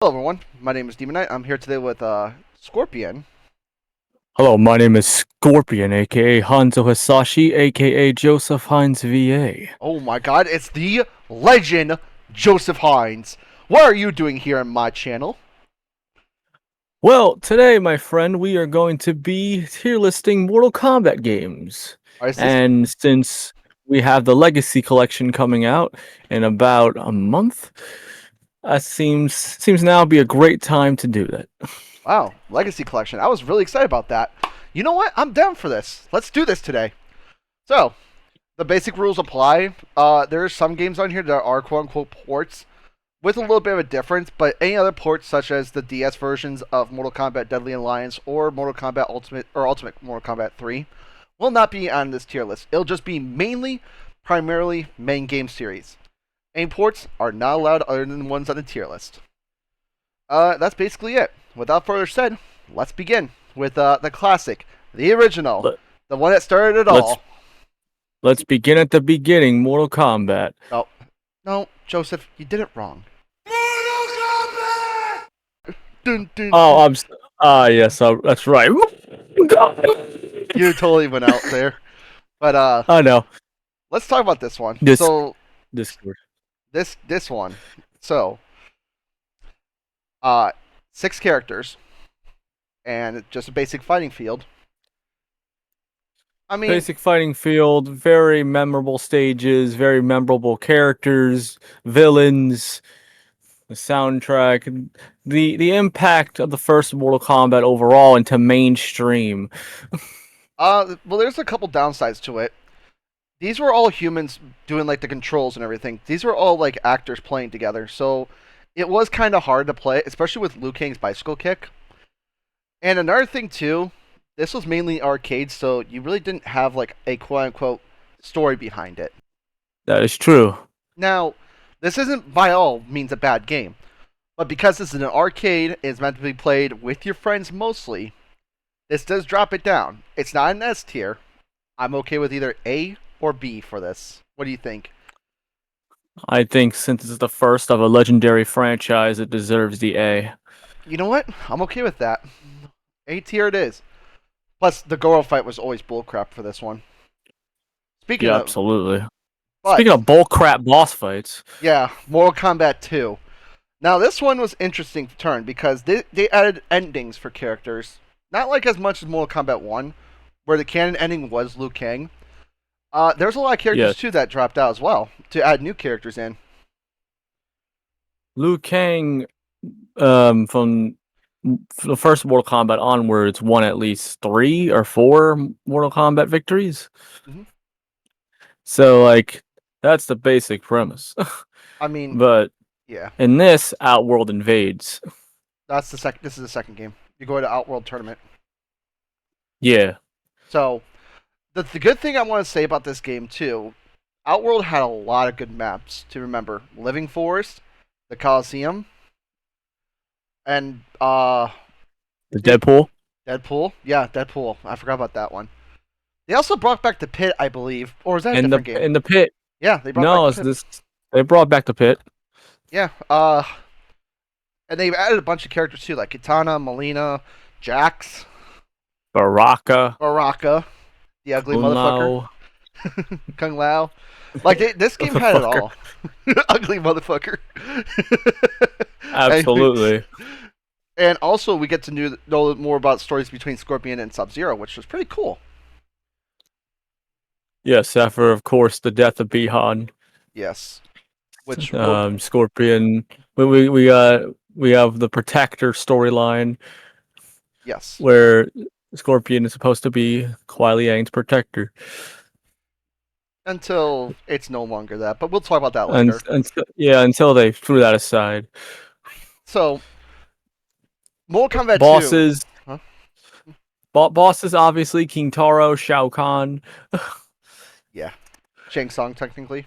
Hello, everyone. My name is Demon Knight. I'm here today with Scorpion. Hello, my name is Scorpion, aka Hanzo Hisashi, aka JosephHynesVA. Oh my God, it's the legend Joseph Hynes. What are you doing here on my channel? Well, today, my friend, we are going to be tier listing Mortal Kombat games. Is this? And since we have the Legacy Collection coming out in about a month, seems now be a great time to do that. Wow, Legacy Collection. I was really excited about that. You know what? I'm down for this. Let's do this today. So, the basic rules apply. There are some games on here that are quote-unquote ports with a little bit of a difference, but any other ports such as the DS versions of Mortal Kombat Deadly Alliance or Mortal Kombat Ultimate or Ultimate Mortal Kombat 3 will not be on this tier list. It'll just be primarily main game series. Any ports are not allowed other than the ones on the tier list. That's basically it. Without further said, let's begin with the classic, the original, Let, the one that started it let's all. let's begin at the beginning, Mortal Kombat. Oh, no, Joseph, you did it wrong. Dun, dun, Oh, dun. yes, that's right. You totally went out there. But I know. let's talk about this one. This So Discord. this one. So uh 6 characters and just a basic fighting field. I mean, Basic fighting field, very memorable stages, very memorable characters, villains, the soundtrack, the impact of the first Mortal Kombat overall into mainstream. well, there's a couple downsides to it. These were all humans doing like the controls and everything. These were all like actors playing together, so it was kind of hard to play, especially with Liu Kang's bicycle kick. And another thing too, this was mainly arcade, so you really didn't have like a quote unquote story behind it. That is true. Now, this isn't by all means a bad game, but because this is an arcade, it's meant to be played with your friends mostly. This does drop it down. It's not an S tier. I'm okay with either A or B for this. What do you think? I think since it's the first of a legendary franchise, it deserves the A. You know what? I'm okay with that. A tier it is. Plus, the Goro fight was always bullcrap for this one. Speaking Yeah, of, absolutely. Speaking but of bullcrap boss fights, yeah, Mortal Kombat 2. Now, this one was interesting turn because they added endings for characters. Not like as much as Mortal Kombat 1, where the canon ending was Liu Kang. There's a lot of characters yes, too that dropped out as well to add new characters in. Liu Kang, from the first Mortal Kombat onwards, won at least 3 or 4 Mortal Kombat victories. Hmm. So, like, that's the basic premise. I mean, But yeah, in this, Outworld invades. that's the second. This is the second game. You go to Outworld tournament. Yeah, So the good thing I want to say about this game too, Outworld had a lot of good maps to remember. Living Forest, the Coliseum, and the Deadpool. Deadpool. Yeah, Deadpool. I forgot about that one. They also brought back the pit, I believe, or is that a And different game? the pit. Yeah, they brought back No, the it's pit. this. They brought back the pit. Yeah. And they've added a bunch of characters too, like Kitana, Melina, Jax, Baraka. Baraka, the ugly Kung motherfucker, Lao. Kung Lao. Like this game had it Motherfucker. all. Ugly motherfucker. Anyways, Absolutely. and also we get to know more about stories between Scorpion and Sub Zero, which was pretty cool. Yes, after of course the death of Bihan. Yes. Which will Scorpion. We have the Protector storyline yes. where Scorpion is supposed to be Kuai Liang's protector, Until it's no longer that, but we'll talk about that and later. until they threw that aside. So Mortal Kombat 2. Bosses, Huh? bosses obviously King Taro, Shao Kahn, Yeah. Shang Tsung technically.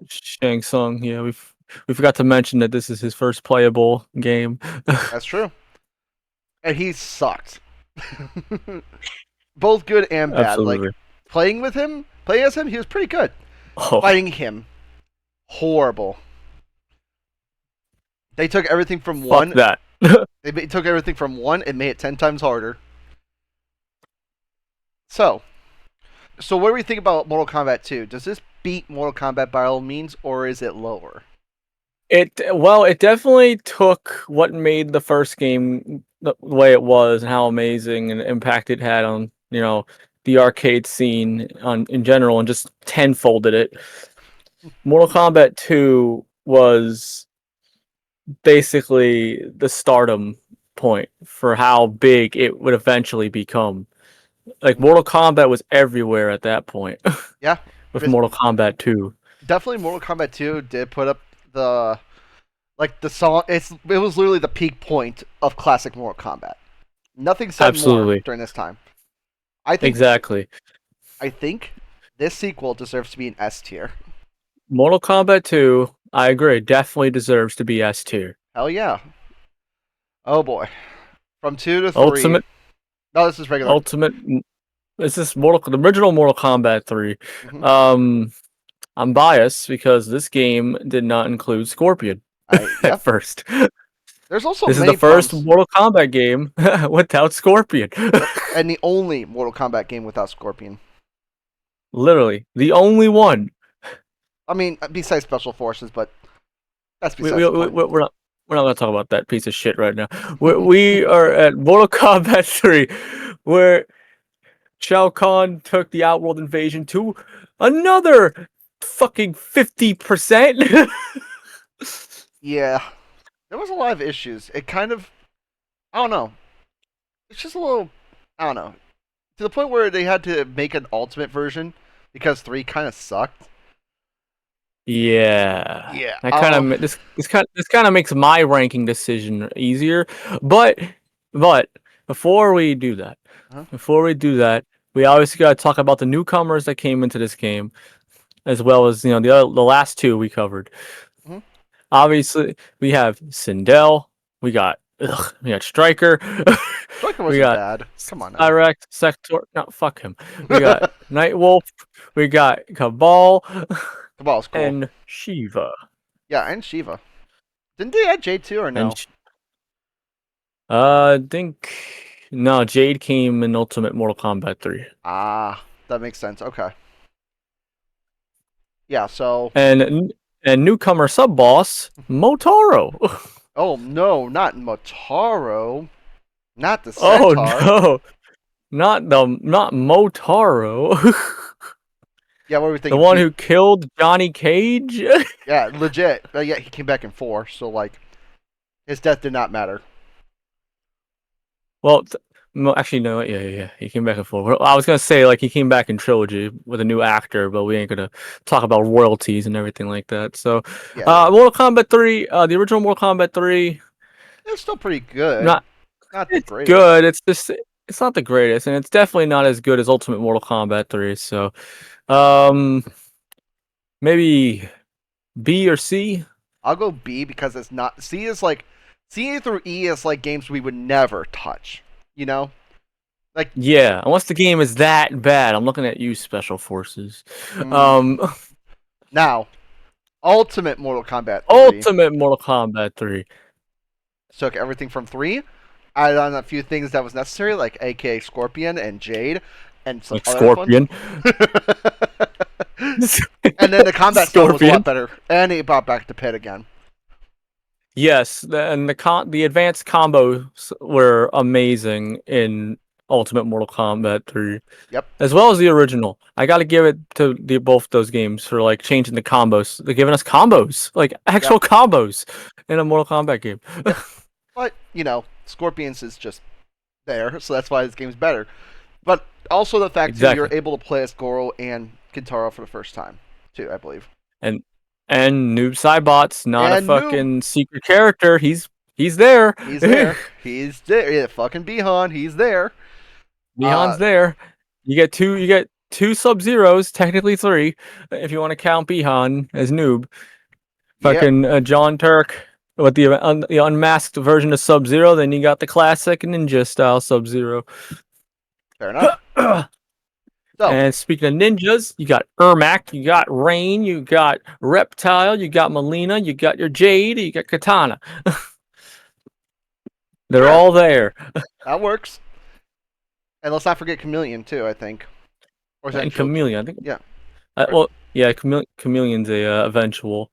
Shang Tsung. Yeah, we forgot to mention that this is his first playable game. That's true. And he sucked. Both good and bad. Like Absolutely. playing as him, he was pretty good. Oh, Fighting him, horrible. They took everything from Fuck one. that. Took everything from one and made it 10 times harder. So, what do we think about Mortal Kombat 2? Does this beat Mortal Kombat by all means, or is it lower? It definitely took what made the first game the way it was and how amazing and impact it had on, the arcade scene in general, and just tenfolded it. Mortal Kombat 2 was basically the stardom point for how big it would eventually become. Like Mortal Kombat was everywhere at that point Yeah, with Mortal Kombat 2. definitely Mortal Kombat 2 did put up the the song. It was literally the peak point of classic Mortal Kombat. Nothing said more Absolutely. during this time. I think Exactly. I think this sequel deserves to be an S tier. Mortal Kombat 2, I agree, definitely deserves to be S tier. Hell yeah. Oh boy. From 2 to 3. Ultimate No, this is regular. Ultimate This is the original Mortal Kombat 3. Mm-hmm. I'm biased because this game did not include Scorpion at Yep. first. There's also This is many the first problems. Mortal Kombat game without Scorpion. Yep. And the only Mortal Kombat game without Scorpion. Literally, the only one. I mean, besides Special Forces, but that's We, besides we, the we, point. we're not going to talk about that piece of shit right now. We are at Mortal Kombat 3, where Shao Kahn took the Outworld invasion to another fucking 50%. Yeah. There was a lot of issues. It kind of, I don't know. It's just a little, I don't know. To the point where they had to make an ultimate version because 3 kind of sucked. Yeah, Yeah. that kind of this kind of makes my ranking decision easier. But before we do that, Huh? we obviously got to talk about the newcomers that came into this game, as well as the last two we covered. Mm-hmm. Obviously, we have Sindel. We got Striker. Striker We wasn't got bad. Come on now. Direct Sector. No, fuck him. We got Nightwolf. We got Cabal. Cabal's cool. And Shiva. Yeah, and Shiva. Didn't they add J2 or no? Think no. Jade came in Ultimate Mortal Kombat 3. Ah, that makes sense. Okay. Yeah, so. And newcomer sub boss Motaro. Oh no, not Motaro. Not the Oh Centaur. no, not Motaro. Yeah, what were we The thinking? one who killed Johnny Cage. Yeah, legit. Yeah, he came back in 4, so like, his death did not matter. Well, actually, no. Yeah. He came back in 4. I was gonna say like he came back in Trilogy with a new actor, but we ain't gonna talk about royalties and everything like that. So, Yeah, Mortal Kombat 3, the original Mortal Kombat 3, it's still pretty good. not Not the it's greatest. good. It's just it's not the greatest, and it's definitely not as good as Ultimate Mortal Kombat 3. So, maybe B or C. I'll go B because it's not. C is like C through E is like games we would never touch. You know, like Yeah, unless the game is that bad. I'm looking at you, Special Forces. Now, Ultimate Mortal Kombat 3 Ultimate Mortal Kombat 3. took everything from 3, added on a few things that was necessary, like AKA Scorpion and Jade, and some Like other Scorpion. And then the combat stuff was a lot better, and it brought back the pit again. Yes, and the advanced combos were amazing in Ultimate Mortal Kombat 3. Yep. As well as the original. I got to give it to both those games for like changing the combos. They're giving us combos, like actual combos in a Mortal Kombat game. Yep. But, Scorpions is just there, so that's why this game's better. But also the fact that you're able to play as Goro and Kintaro for the first time, too, I believe. And Noob Saibot's not and a fucking secret character. He's there. He's there. He's there. Yeah, fucking Bihan, he's there. Bihan's there. You get two Sub-Zeros, technically 3, if you want to count Bihan as Noob. Fucking John Turk with the unmasked version of Sub-Zero. Then you got the classic Ninja style Sub-Zero. Fair enough. So, And speaking of ninjas, you got Ermac, you got Rain, you got Reptile, you got Melina, you got your Jade, you got Katana. They're sure, all there. that works. And let's not forget Chameleon too. I think, or is that And Jill? Chameleon, I think. Yeah, Well, yeah, Chameleon's a eventual.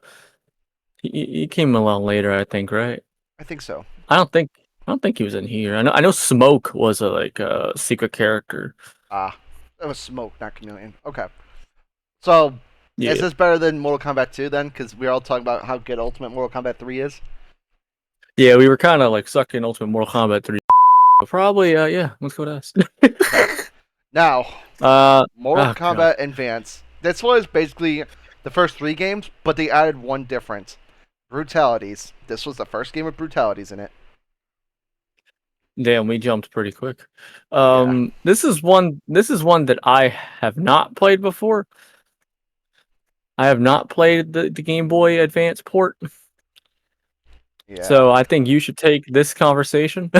He came along later, I think, right? I think so. I don't think I don't think he was in here. I know Smoke was a secret character. Ah, that was Smoke, not Chameleon. Okay. So, is Yeah. this better than Mortal Kombat 2 then? Because we're all talking about how good Ultimate Mortal Kombat 3 is. Yeah, we were kind of like sucking Ultimate Mortal Kombat 3. Probably yeah, let's go to us. Okay. Now, Mortal Oh god. Kombat Advance. This was basically the first 3 games, but they added one difference. Brutalities. This was the first game with brutalities in it. Damn, we jumped pretty quick. Yeah. This is one that I have not played before. I have not played the Game Boy Advance port. Yeah. So I think you should take this conversation.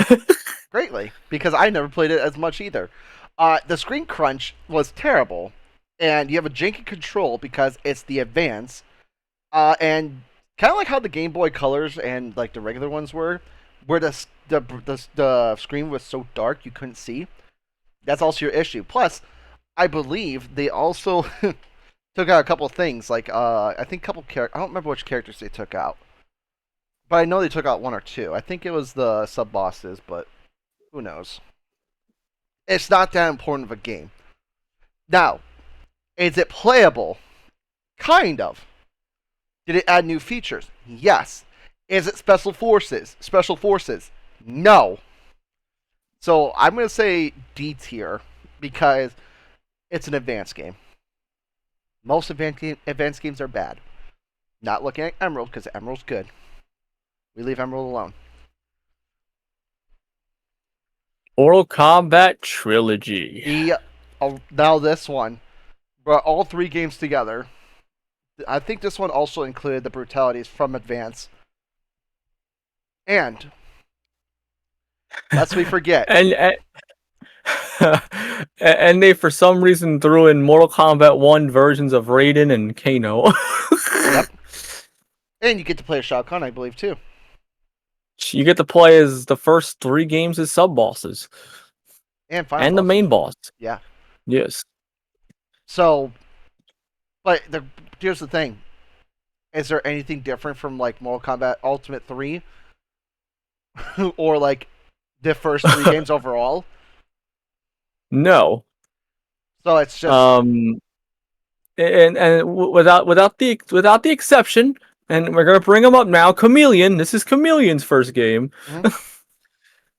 Greatly, because I never played it as much either. The screen crunch was terrible, and you have a janky control because it's the Advance, and kind of like how the Game Boy Colors and like the regular ones were, where the screen was so dark you couldn't see. That's also your issue. Plus, I believe they also took out a couple of things, like I think a couple characters. I don't remember which characters they took out, but I know they took out one or two. I think it was the sub bosses, but who knows? It's not that important of a game. Now, is it playable? Kind of. Did it add new features? Yes. Is it special forces? Special forces? No. So I'm gonna say D tier because it's an advanced game. Most advanced games are bad. Not looking at Emerald because Emerald's good. We leave Emerald alone. Mortal Kombat Trilogy. Now this one brought all 3 games together. I think this one also included the brutalities from Advance. And lest we forget, and and they for some reason threw in Mortal Kombat 1 versions of Raiden and Kano. yep. And you get to play a Shao Kahn, I believe, too. You get to play as the first 3 games as sub bosses. And final And the bosses. main boss. Yeah. Yes. So, but here's the thing. Is there anything different from like Mortal Kombat Ultimate 3? or like the first 3 games overall? No. So it's just without the exception, and we're gonna bring them up now. Chameleon. This is Chameleon's first game. Mhm.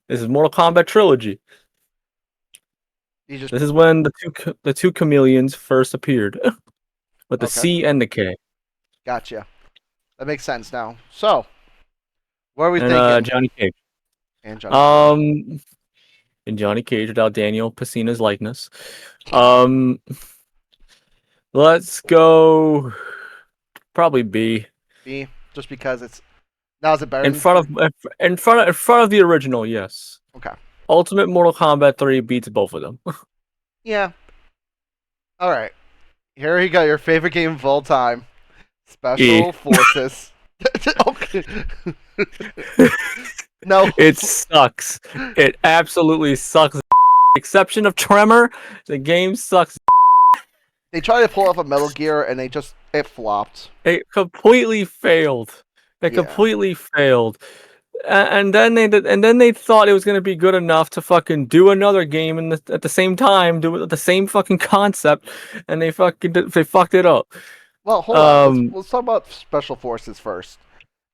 This is Mortal Kombat Trilogy. This is when the two chameleons first appeared, with the Okay. C and the K. Gotcha. That makes sense now. So, what are we And thinking? Johnny Cage. And Johnny Cage. And Johnny Cage without Daniel Pacina's likeness. Let's go. Probably B. B, just because it's now is it better In than front of the original, yes. Okay. Ultimate Mortal Kombat 3 beats both of them. Yeah. All right. Here you go. Your favorite game of all time. Special Forces. Okay. No. It sucks. It absolutely sucks. Exception of Tremor, the game sucks. They tried to pull off a Metal Gear and it flopped. It completely failed. It Yeah. completely failed. And then they thought it was gonna be good enough to fucking do another game at the same time, do the same fucking concept, and they fucked it up. Well, hold on. Let's talk about Special Forces first.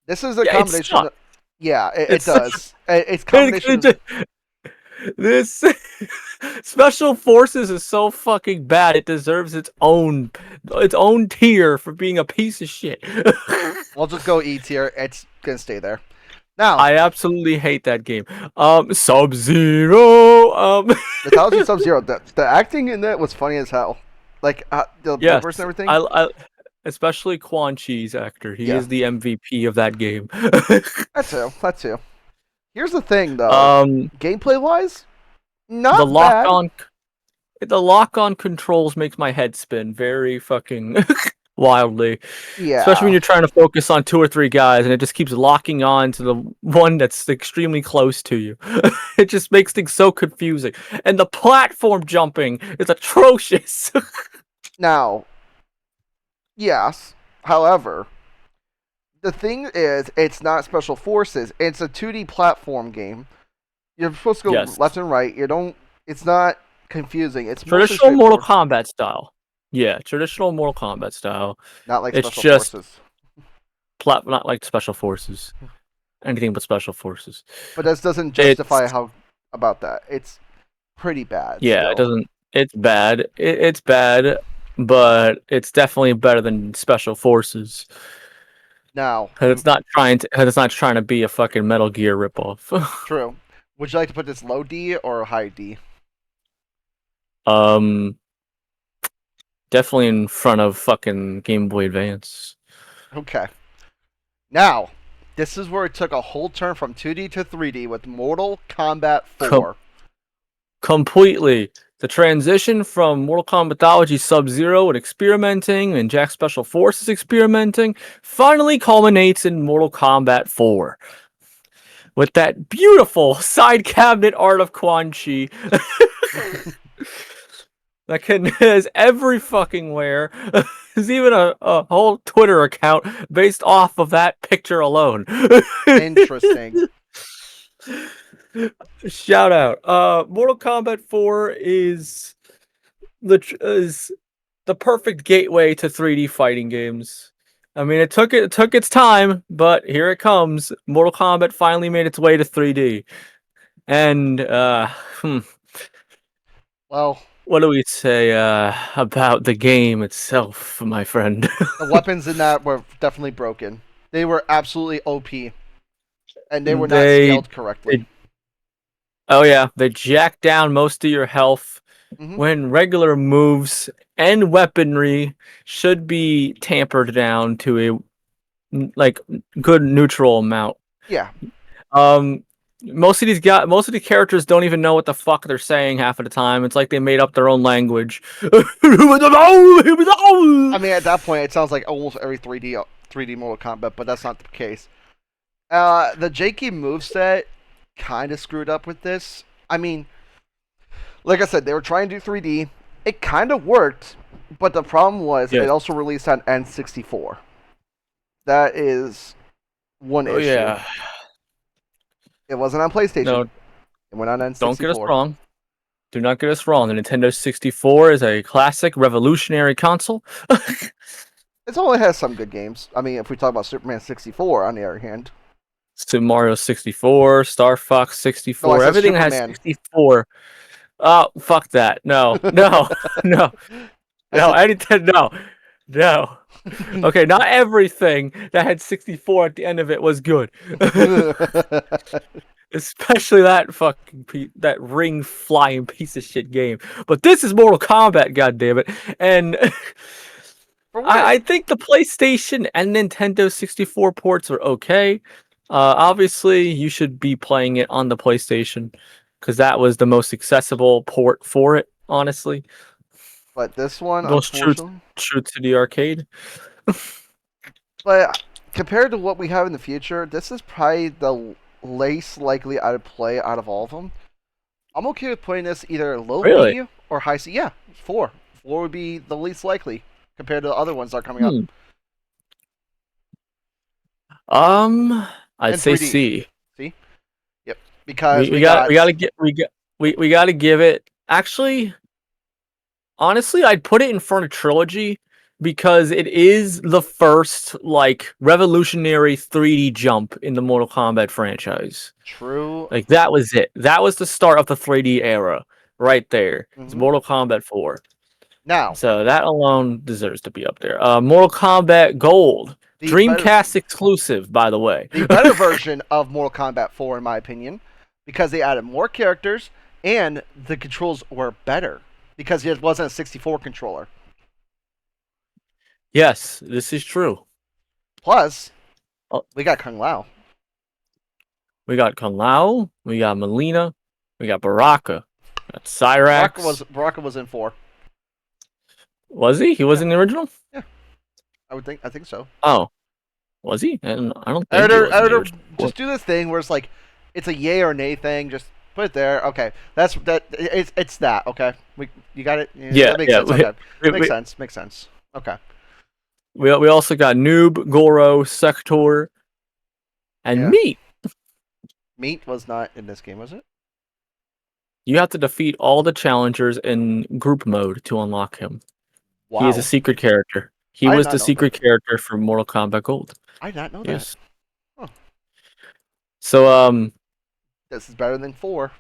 This is a combination. It does. It's combination. This Special Forces is so fucking bad. It deserves its own tier for being a piece of shit. We'll just go E tier. It's gonna stay there. Now, I absolutely hate that game. Sub-Zero. Metal Sub-Zero. The acting in that was funny as hell. Like the verse and everything. I especially Quan Chi's actor. He is the MVP of that game. That too. Here's the thing, though. Gameplay wise, not the bad. the lock-on controls makes my head spin very fucking wildly. Especially when Yeah. you're trying to focus on 2 or 3 guys and it just keeps locking on to the one that's extremely close to you. It just makes things so confusing. And the platform jumping is atrocious. Now, yes. However, the thing is, it's not Special Forces. It's a 2D platform game. You're supposed to go Yes. left and right. You don't. It's not confusing. It's mostly Traditional Mortal straightforward. Kombat style. Yeah, traditional Mortal Kombat style. Not like It's Special just Forces. not like Special Forces. Anything but Special Forces. But this doesn't It's justify how about that. It's pretty bad Yeah, it still. doesn't. It's bad. It's bad, but it's definitely better than Special Forces. Now, Cause it's not trying to be a fucking Metal Gear ripoff. true. Would you like to put this low D or high D? um, Definitely in front of fucking Game Boy Advance. Okay. Now, this is where it took a whole turn from 2D to 3D with Mortal Kombat 4. Completely. The transition from Mortal Kombat mythology Sub-Zero and experimenting and Jack Special Forces experimenting finally culminates in Mortal Kombat 4. With that beautiful side cabinet art of Quan Chi. That kid has every fucking where. There's even a whole Twitter account based off of that picture alone. Interesting. Shout out. Mortal Kombat 4 is the perfect gateway to 3D fighting games. I mean, it took its time, but here it comes. Mortal Kombat finally made its way to 3D. And Well, what do we say about the game itself, my friend? the weapons in that were definitely broken. They were absolutely OP, and they were not they, scaled correctly. oh yeah, they jack down most of your health Hmm. when regular moves and weaponry should be tampered down to a like good neutral amount. Yeah. Um, most of the characters don't even know what the fuck they're saying half of the time. It's like they made up their own language. I mean, at that point, it sounds like almost every 3D Mortal Kombat, but that's not the case. The Jakey moveset kind of screwed up with this. I mean, like I said, they were trying to do 3D. It kind of worked, but the problem was Yes. it also released on N64. That is one Oh issue. yeah. It wasn't on PlayStation. No, It went on N64. don't get us wrong. Do not get us wrong. The Nintendo 64 is a classic, revolutionary console. It only has some good games. I mean, if we talk about Superman 64, on the other hand. Super Mario 64, Star Fox 64, No, I said everything that has Superman. 64. Oh, fuck that. No, no, no, no, anything, no, no. Okay, not everything that had 64 at the end of it was good. Especially that fucking that ring flying piece of shit game. But this is Mortal Kombat, goddammit. And For what? I think the PlayStation and Nintendo 64 ports are okay. Obviously, you should be playing it on the PlayStation because that was the most accessible port for it, honestly. But this one, Most unfortunately. true to the arcade. But compared to what we have in the future, this is probably the least likely I'd play out of all of them. I'm okay with putting this either low Really? B or high C. Yeah, 4. 4 would be the least likely compared to the other ones that are coming up. I'd And say 3D. C. See? Yep. Because we gotta give it. Actually, honestly, I'd put it in front of Trilogy because it is the first like revolutionary 3D jump in the Mortal Kombat franchise. True. Like that was it. That was the start of the 3D era, right there. It's Mhm. Mortal Kombat 4. Now, So that alone deserves to be up there. Mortal Kombat Gold, the Dreamcast exclusive, by the way. the better version of Mortal Kombat 4, in my opinion, because they added more characters and the controls were better because it wasn't a 64 controller. Yes, this is true. Plus, Oh. we got Kung Lao. We got Kung Lao, we got Melina, we got Baraka, Cyrax. Baraka was in 4. Was he? He was Yeah, in the original? yeah. I think so. Oh, was he? I don't think he was in the Editor, original. just do this thing where it's like, it's a yay or nay thing. Just put it there. Okay, that's that. It's that. Okay, you got it. Yeah, Yeah, that makes yeah. sense. Okay, We, makes we, sense. Makes sense. Okay. we also got Noob, Goro, Sector, and Yeah. Meat. Meat was not in this game, was it? You have to defeat all the challengers in group mode to unlock him. He is a Wow. secret character. He I did was not the know that. secret character for Mortal Kombat Gold. I did not know that. Yes. Huh. So This is better than 4.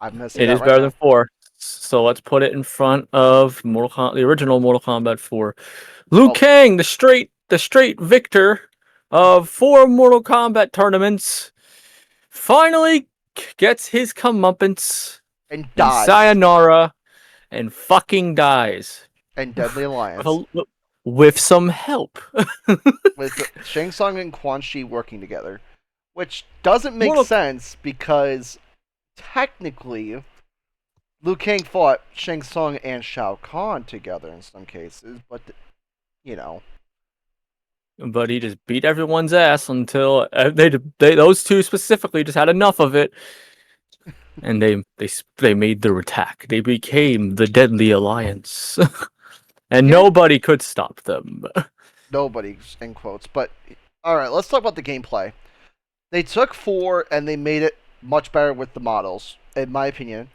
I'm gonna say it that is right better than now. 4. So let's put it in front of the original Mortal Kombat 4. Liu Oh, Kang, the straight victor of 4 Mortal Kombat tournaments, finally gets his comeuppance and in dies. Sayonara and fucking dies And Deadly with, Alliance with some help. with Shang Tsung and Quan Chi working together, which doesn't make Mortal sense because technically Liu Kang fought Shang Tsung and Shao Kahn together in some cases, but you know, But he just beat everyone's ass until they those two specifically just had enough of it, and they made their attack. They became the Deadly Alliance, and yeah, nobody could stop them. nobody's in quotes. But all right, let's talk about the gameplay. They took 4 and they made it much better with the models, in my opinion.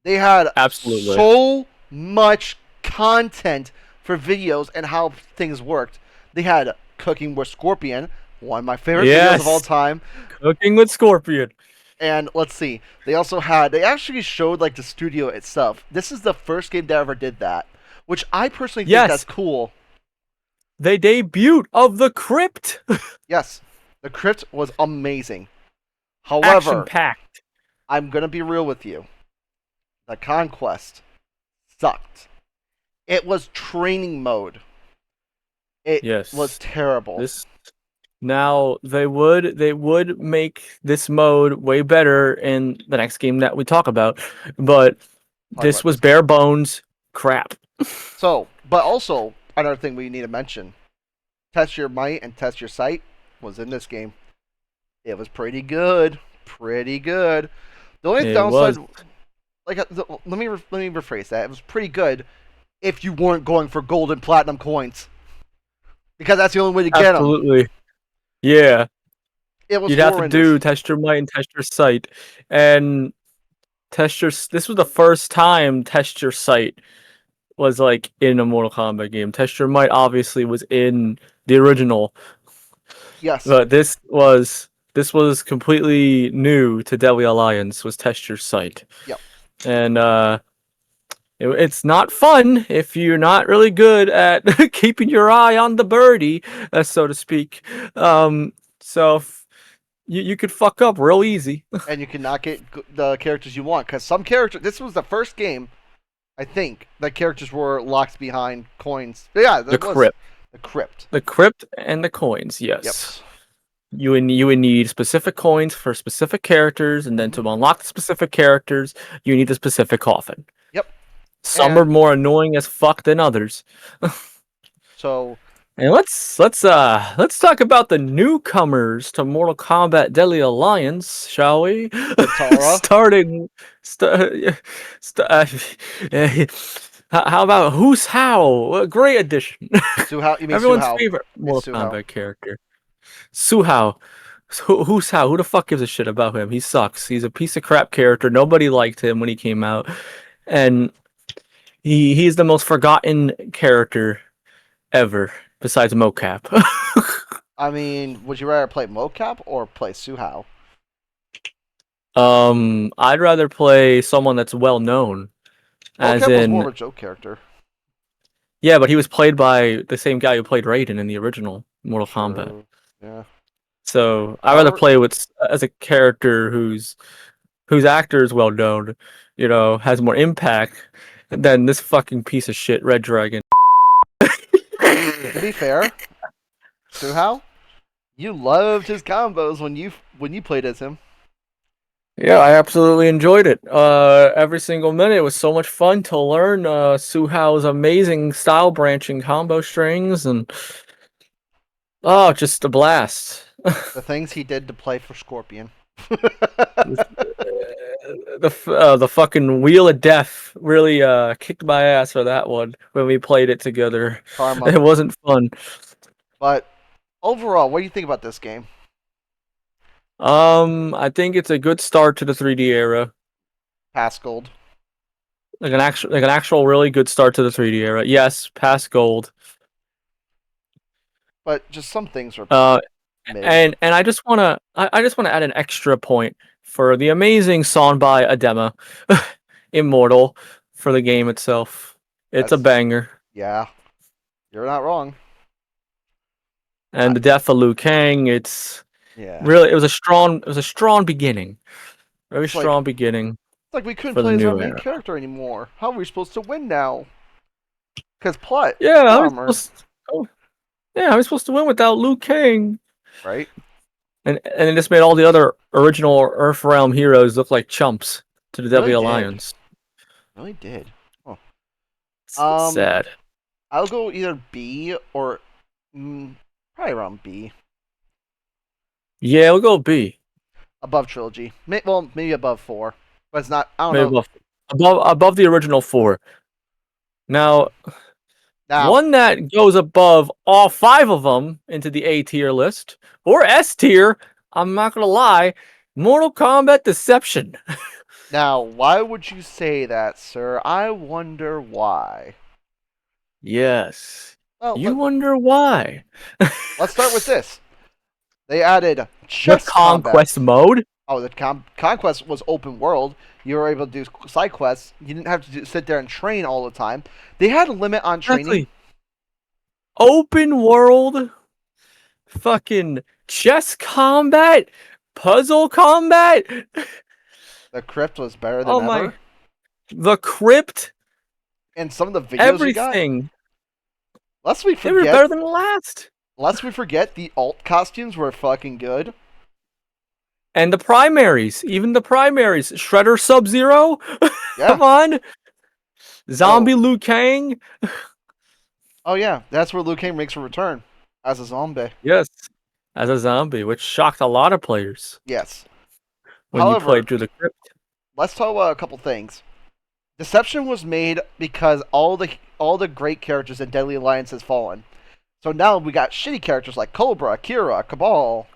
They had Absolutely. so much content for videos and how things worked. They had Cooking with Scorpion, one of my favorite videos of all Yes, time. cooking with Scorpion. And let's see, they actually showed like the studio itself. This is the first game that ever did that, which I personally think that's Yes, cool. they debuted of the Crypt. Yes, the crypt was amazing. Action However, packed. I'm gonna be real with you. The Conquest sucked. It was training mode. It was Yes, terrible. this now they would make this mode way better in the next game that we talk about, but Talk this about was this game. bare bones crap. So, but also another thing we need to mention: Test Your Might and Test Your Sight was in this game. It was pretty good, pretty good. The only It downside, was like, let me rephrase that. It was pretty good if you weren't going for gold and platinum coins, because that's the only way to get them. absolutely, yeah. It was You'd have to horrendous. do test your might and test your sight, and this was the first time test your sight was like in a Mortal Kombat game. Test Your Might obviously was in the original, Yes. but this was completely new to Deadly Alliance. Was Test Your Sight, Yep. and it's not fun if you're not really good at keeping your eye on the birdie, so to speak. So you could fuck up real easy. And you cannot get the characters you want because some characters. This was the first game, I think, that characters were locked behind coins. But yeah, The that was crypt, the crypt. the crypt, and the coins. Yep. Yes. You would need specific coins for specific characters, and then to unlock the specific characters, you need a specific coffin. Yep. Some are And more annoying as fuck than others. so And let's talk about the newcomers to Mortal Kombat Deadly Alliance, shall we? Katara. Starting, st- st- how about Who's How? A great addition. Suhao. You mean Everyone's Suhao? favorite It's Mortal Suhao. Kombat character. Suhao. Who's How? Who the fuck gives a shit about him? He sucks. He's a piece of crap character. Nobody liked him when he came out, and he's the most forgotten character ever, besides Mocap. I mean, would you rather play Mocap or play Suhao? I'd rather play someone that's well known, as Mocap was more in, of a joke character. yeah, but he was played by the same guy who played Raiden in the original Mortal Kombat. True. Yeah. So I'd rather However, play with as a character whose actor is well known, has more impact than this fucking piece of shit Red Dragon. to be fair, Suhao, you loved his combos when you played as him. Yeah, I absolutely enjoyed it. Every single minute. It was so much fun to learn Suhao's amazing style branching combo strings, and oh, just a blast. The things he did to play for Scorpion. The fucking Wheel of Death really kicked my ass for that one when we played it together. Karma. It wasn't fun. But overall, what do you think about this game? I think it's a good start to the 3D era. Pass gold. Like an actual really good start to the 3D era. Yes, past gold. But just some things are Uh, mid. and I just wanna add an extra point for the amazing song by Adema, Immortal, for the game itself. It's a That's banger. yeah. You're not wrong. And the death of Liu Kang, Yeah. it was a strong beginning. Very It's like strong beginning we couldn't for the play as our new main era. character anymore. How are we supposed to win now? Because plot Yeah, armor, oh, yeah, how are we supposed to win without Liu Kang? right? And it just made all the other original Earthrealm heroes look like chumps to the Really Deadly did. Alliance. Really did. Oh. It's sad. I'll go either B or probably around B. Yeah, we'll go B. Above trilogy. Well, maybe above 4. But it's not. I don't Maybe know. above the original 4. Now, Now, one that goes above all 5 of them into the A tier list or S tier, I'm not gonna lie, Mortal Kombat Deception. why would you say that, sir? I wonder why. Yes. Well, You wonder why. let's start with this. They added The chess conquest combat. mode. Oh, the conquest was open world. You were able to do side quests. You didn't have to sit there and train all the time. They had a limit on training. Exactly. Open world. Fucking chess combat. Puzzle combat. The crypt was better than Oh ever. my. The crypt. And some of the videos we got. Everything. Lest we They were forget. better than the last. Lest we forget, the alt costumes were fucking good. And the primaries, even the primaries, Shredder Sub-Zero, Yeah. come on, Zombie Liu Kang, Oh yeah, that's where Liu Kang makes a return as a zombie. yes, as a zombie, which shocked a lot of players Yes. when you However, played through the crypt. let's talk about a couple things. Deception was made because all the great characters in Deadly Alliance has fallen. So now we got shitty characters like Cobra, Kira, Cabal.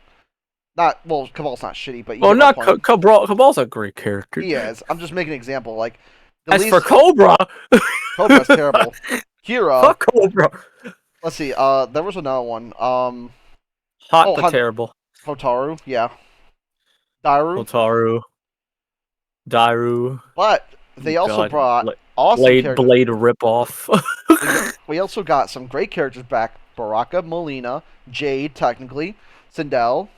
Cabal's not shitty, but you Well, get my not point. Cabal. Cabal's a great character. He is. I'm just making an example. Like As for Cobra, Cobra's terrible. Kira. fuck Cobra. Let's see. There was another one. Hot but Hunt- terrible. Hotaru. Yeah. Daru. Otaru, Dairu. But they also God, brought awesome characters. Blade ripoff. We also got some great characters back. Baraka, Molina, Jade, technically, Sindel.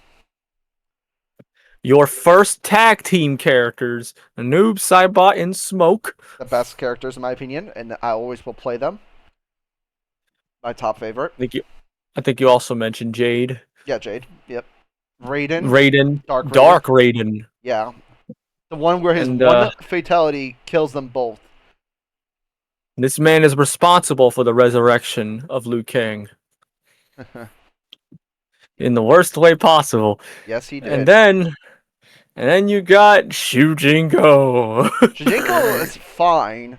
Your first tag team characters: Noob, Saibot, and Smoke. The best characters in my opinion, and I always will play them. My top favorite. I think you also mentioned Jade. Yeah, Jade. Yep. Raiden. Raiden. Dark Raiden. Yeah. The one where his And, one fatality kills them both. This man is responsible for the resurrection of Liu Kang in the worst way possible. Yes, he did. And then you got Shujinko. Shujinko is fine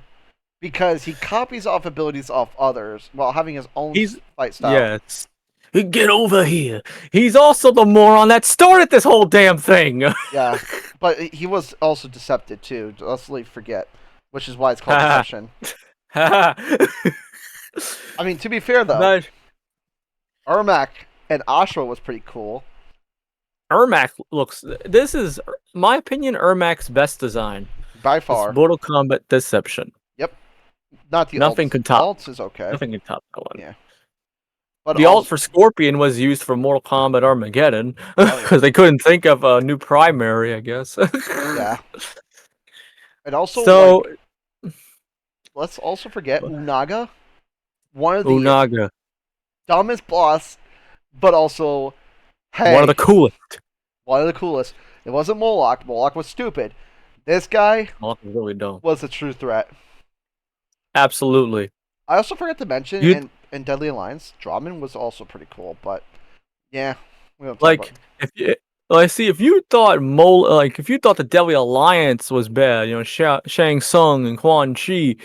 because he copies off abilities off others while having his own fight style. Yes. Get over here. He's also the moron that started this whole damn thing. Yeah, but he was also deceptive too. Let's forget, which is why it's called deception. I mean, to be fair though, Ermac and Ashra was pretty cool. Ermac looks. This is, my opinion, Ermac's best design By far. Mortal Kombat Deception. Yep. Not the Nothing alts. could top. Alts is okay. Nothing can top that one. Yeah. But the alt for Scorpion was used for Mortal Kombat Armageddon because they couldn't think of a new primary, I guess. Yeah. And also, so let's also forget Unaga. One of the dumbest boss, but also one of the coolest. One of the coolest. It wasn't Moloch. Moloch was stupid. This guy Moloch is really dumb. was a true threat. Absolutely. I also forgot to mention You in Deadly Alliance, Drawman was also pretty cool, but yeah, we don't talk about like it. if you like see if you thought if you thought the Deadly Alliance was bad, Shang Tsung and Quan Chi,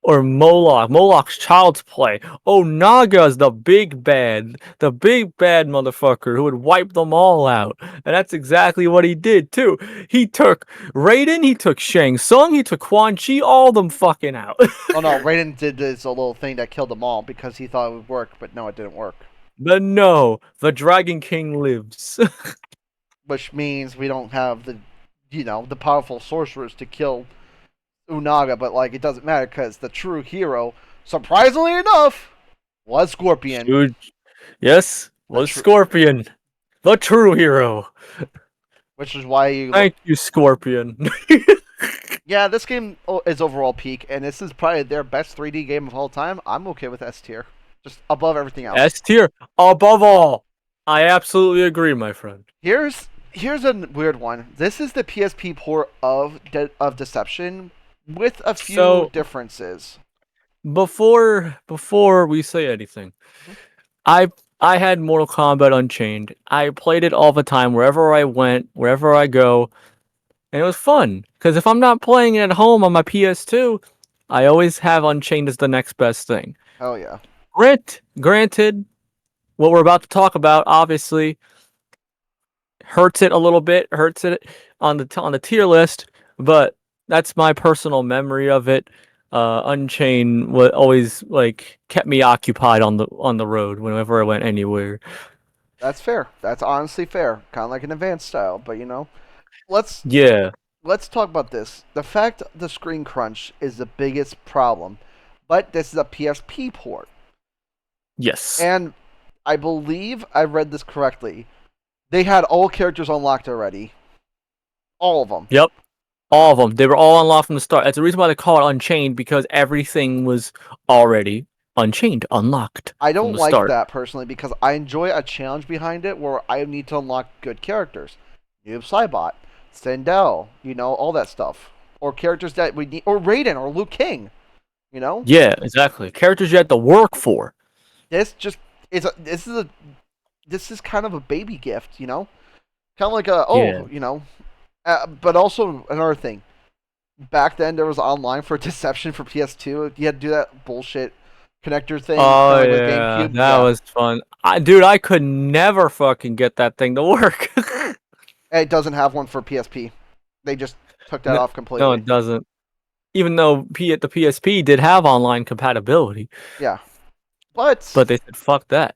or Moloch, Moloch's Child's Play. Oh, Naga's the big bad motherfucker who would wipe them all out. And that's exactly what he did, too. He took Raiden, he took Shang Tsung, he took Quan Chi, all of them fucking out. Oh no, Raiden did this a little thing that killed them all because he thought it would work, but no, it didn't work. But no, the Dragon King lives. Which means we don't have the powerful sorcerers to kill Unaga, but like it doesn't matter because the true hero, surprisingly enough, was Scorpion. Dude, yes, was tr- Scorpion. The true hero. Which is why you Thank you, Scorpion. Yeah, this game is overall peak, and this is probably their best 3D game of all time. I'm okay with S tier, just above everything else. S tier, above all. I absolutely agree, my friend. Here's a weird one. This is the PSP port of Deception with a few differences. Before we say anything, I had Mortal Kombat Unchained. I played it all the time, wherever I went, wherever I go, and it was fun. Because if I'm not playing it at home on my PS2, I always have Unchained as the next best thing. Oh yeah. Granted, what we're about to talk about obviously hurts it a little bit, hurts it on the tier list, but that's my personal memory of it. Unchained always like kept me occupied on the road whenever I went anywhere. That's fair. That's honestly fair. Kind of like an advanced style, but let's Yeah. let's talk about this. The fact the screen crunch is the biggest problem, but this is a PSP port. Yes. And I believe I read this correctly. They had all characters unlocked already. All of them. Yep. All of them. They were all unlocked from the start. That's the reason why they call it Unchained, because everything was already unchained, unlocked. I don't like start. that personally because I enjoy a challenge behind it where I need to unlock good characters. Noob Saibot, Sindel, all that stuff. Or characters that we need, or Raiden, or Liu Kang, Yeah, exactly. Characters you had to work for. This just this is kind of a baby gift, kind of like but also another thing. Back then, there was online for Deception for PS2. You had to do that bullshit connector thing. Oh like with yeah, GameCube. that was fun. Dude, I could never fucking get that thing to work. It doesn't have one for PSP. They just took that off completely. No, it doesn't. Even though the PSP did have online compatibility. Yeah, but they said fuck that.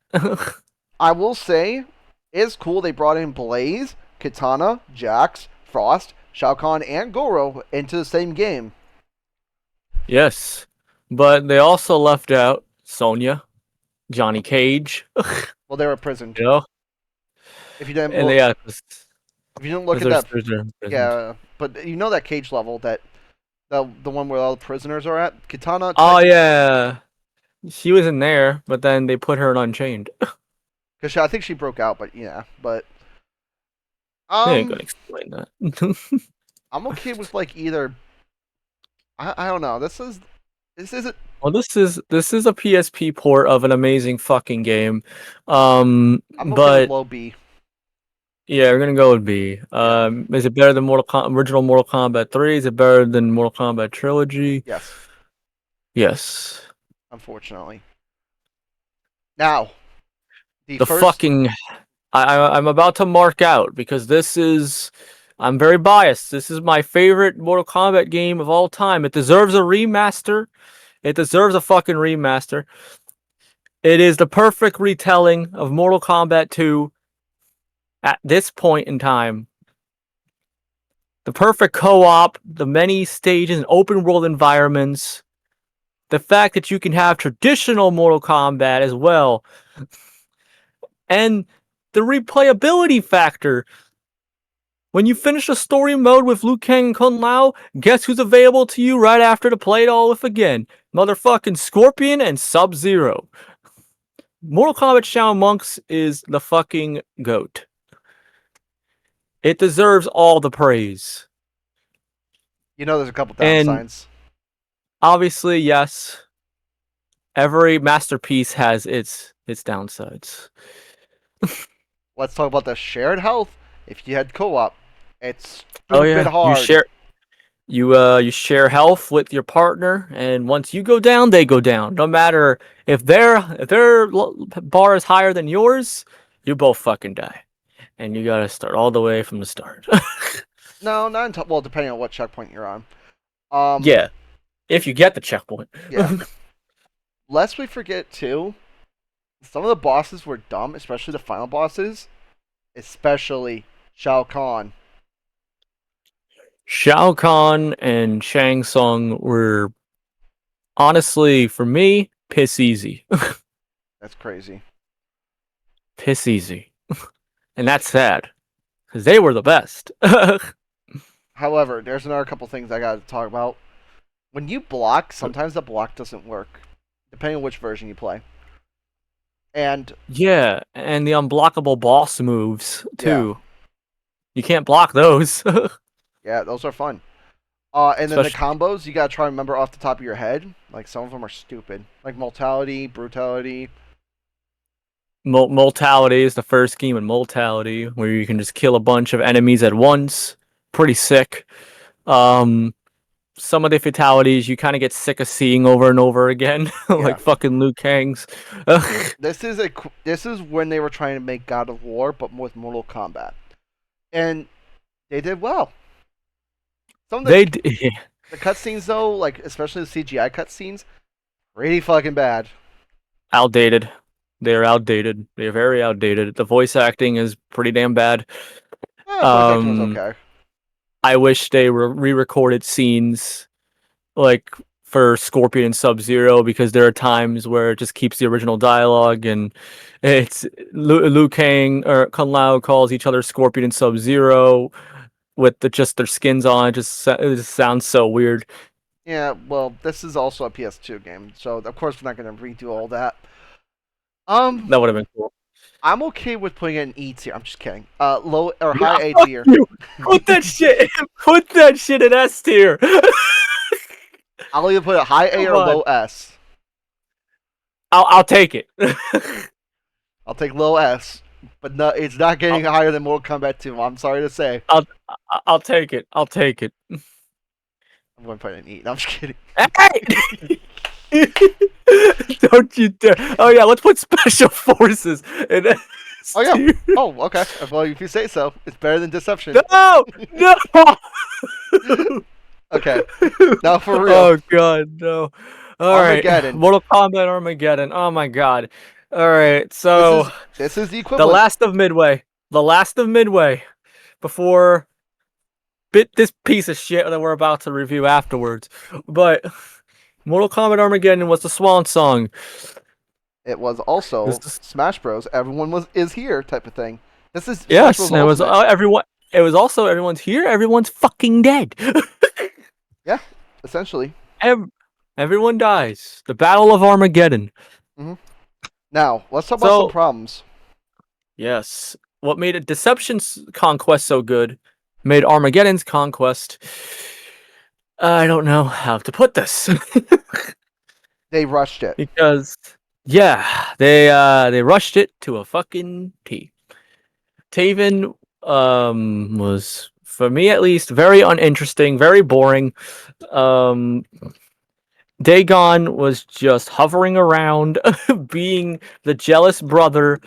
I will say, it's cool they brought in Blaze, Katana, Jax, Frost, Shao Kahn, and Goro into the same game. Yes, but they also left out Sonya, Johnny Cage. Well, they were imprisoned. If you didn't, if you didn't look at that, yeah. But that Cage level, that the one where all the prisoners are at, Katana. Oh yeah, she was in there, but then they put her in Unchained. Because I think she broke out, but yeah, but I ain't gonna explain that. I'm okay with like either. I don't know. This isn't. Well, this is a PSP port of an amazing fucking game. I'm okay with low B. Yeah, we're gonna go with B. Is it better than original Mortal Kombat 3? Is it better than Mortal Kombat Trilogy? Yes. Yes. Unfortunately. Now, I'm about to mark out because I'm very biased. This is my favorite Mortal Kombat game of all time. It deserves a remaster. It deserves a fucking remaster. It is the perfect retelling of Mortal Kombat 2 at this point in time. The perfect co-op, the many stages and open world environments. The fact that you can have traditional Mortal Kombat as well. And the replayability factor. When you finish a story mode with Liu Kang and Kung Lao, guess who's available to you right after to play it all with again? Motherfucking Scorpion and Sub-Zero. Mortal Kombat Shaolin Monks is the fucking GOAT. It deserves all the praise. You know, there's a couple And downsides. obviously, yes, every masterpiece has its downsides. Let's talk about the shared health. If you had co-op, it's Oh stupid yeah, you hard. share you share health with your partner, and once you go down, they go down. No matter if their bar is higher than yours, you both fucking die, and you gotta start all the way from the start. No, not until well, depending on what checkpoint you're on. Um, Yeah, if you get the checkpoint. yeah. Lest we forget too, some of the bosses were dumb, especially the final bosses, especially Shao Kahn. Shao Kahn and Shang Tsung were honestly, for me, piss easy. That's crazy. Piss easy. And that's sad. Because they were the best. However, there's another couple things I got to talk about. When you block, sometimes the block doesn't work, depending on which version you play. And Yeah, and the unblockable boss moves, yeah, too. You can't block those. yeah, those are fun. And then the Especially combos, you gotta try and remember off the top of your head. Like some of them are stupid, like mortality, brutality. Mortality is the first game in Mortality, where you can just kill a bunch of enemies at once. Pretty sick. Um, some of the fatalities you kind of get sick of seeing over and over again, Yeah, like fucking Liu Kang's. this is when they were trying to make God of War, but with Mortal Kombat, and they did well. Some of They d- the cutscenes though, like especially the CGI cutscenes, pretty fucking bad. outdated. They're outdated. They're very outdated. The voice acting is pretty damn bad. Voice acting was Um, okay. I wish they re-recorded scenes like for Scorpion and Sub-Zero, because there are times where it just keeps the original dialogue, and it's Liu Kang or Kung Lao calls each other Scorpion and Sub-Zero with just their skins on. It just sounds so weird. Yeah, well, this is also a PS2 game, so of course we're not gonna redo all that. Um, That would have been cool. I'm okay with putting it in E tier. I'm just kidding. Low or Nah, high A fuck tier. you. Put that shit. Put that shit in S tier. I'll either put it high A Come or on. low S. I'll take it. I'll take low S, but no, it's not getting I'll, higher than Mortal Kombat 2. I'm sorry to say. I'll I'll take it. I'll take it. I'm going to put it in E. No, I'm just kidding. Hey! Don't you dare! Oh yeah, let's put special forces in S Oh yeah. tier. Oh, okay. Well, if you say so, it's better than Deception. No, no. Okay. Now for real, Oh god, no. All right, Armageddon. Mortal Kombat Armageddon. Oh my god. All right, This so is this is the the equivalent. last of Midway. The last of Midway. Before this piece of shit that we're about to review afterwards. But Mortal Kombat Armageddon was the swan song. It was also This Smash Bros. Everyone is here type of thing. This is Smash Yes, Bros. and it was Ultimate. everyone. It was also everyone's here. Everyone's fucking dead. Yeah, essentially. Ev- Everyone dies. The Battle of Armageddon. hmm Now let's talk about some So problems. yes, what made it Deception's Conquest so good made Armageddon's Conquest. I don't know how to put this. They rushed it. Because yeah, they rushed it to a fucking T. Taven was, for me at least, very uninteresting, very boring. Um Dagon was just hovering around, being the jealous brother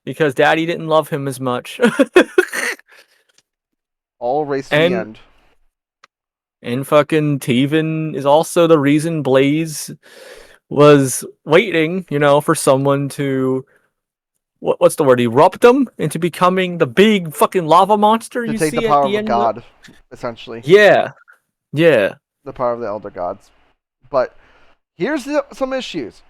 because daddy didn't love him as much. All race to the and end. and fucking Taven is also the reason Blaze was waiting, for someone to what's the word? Erupt them into becoming the big fucking lava monster To you take the see at power of the a end. god, essentially. Yeah, yeah. The power of the elder gods. But here's some issues.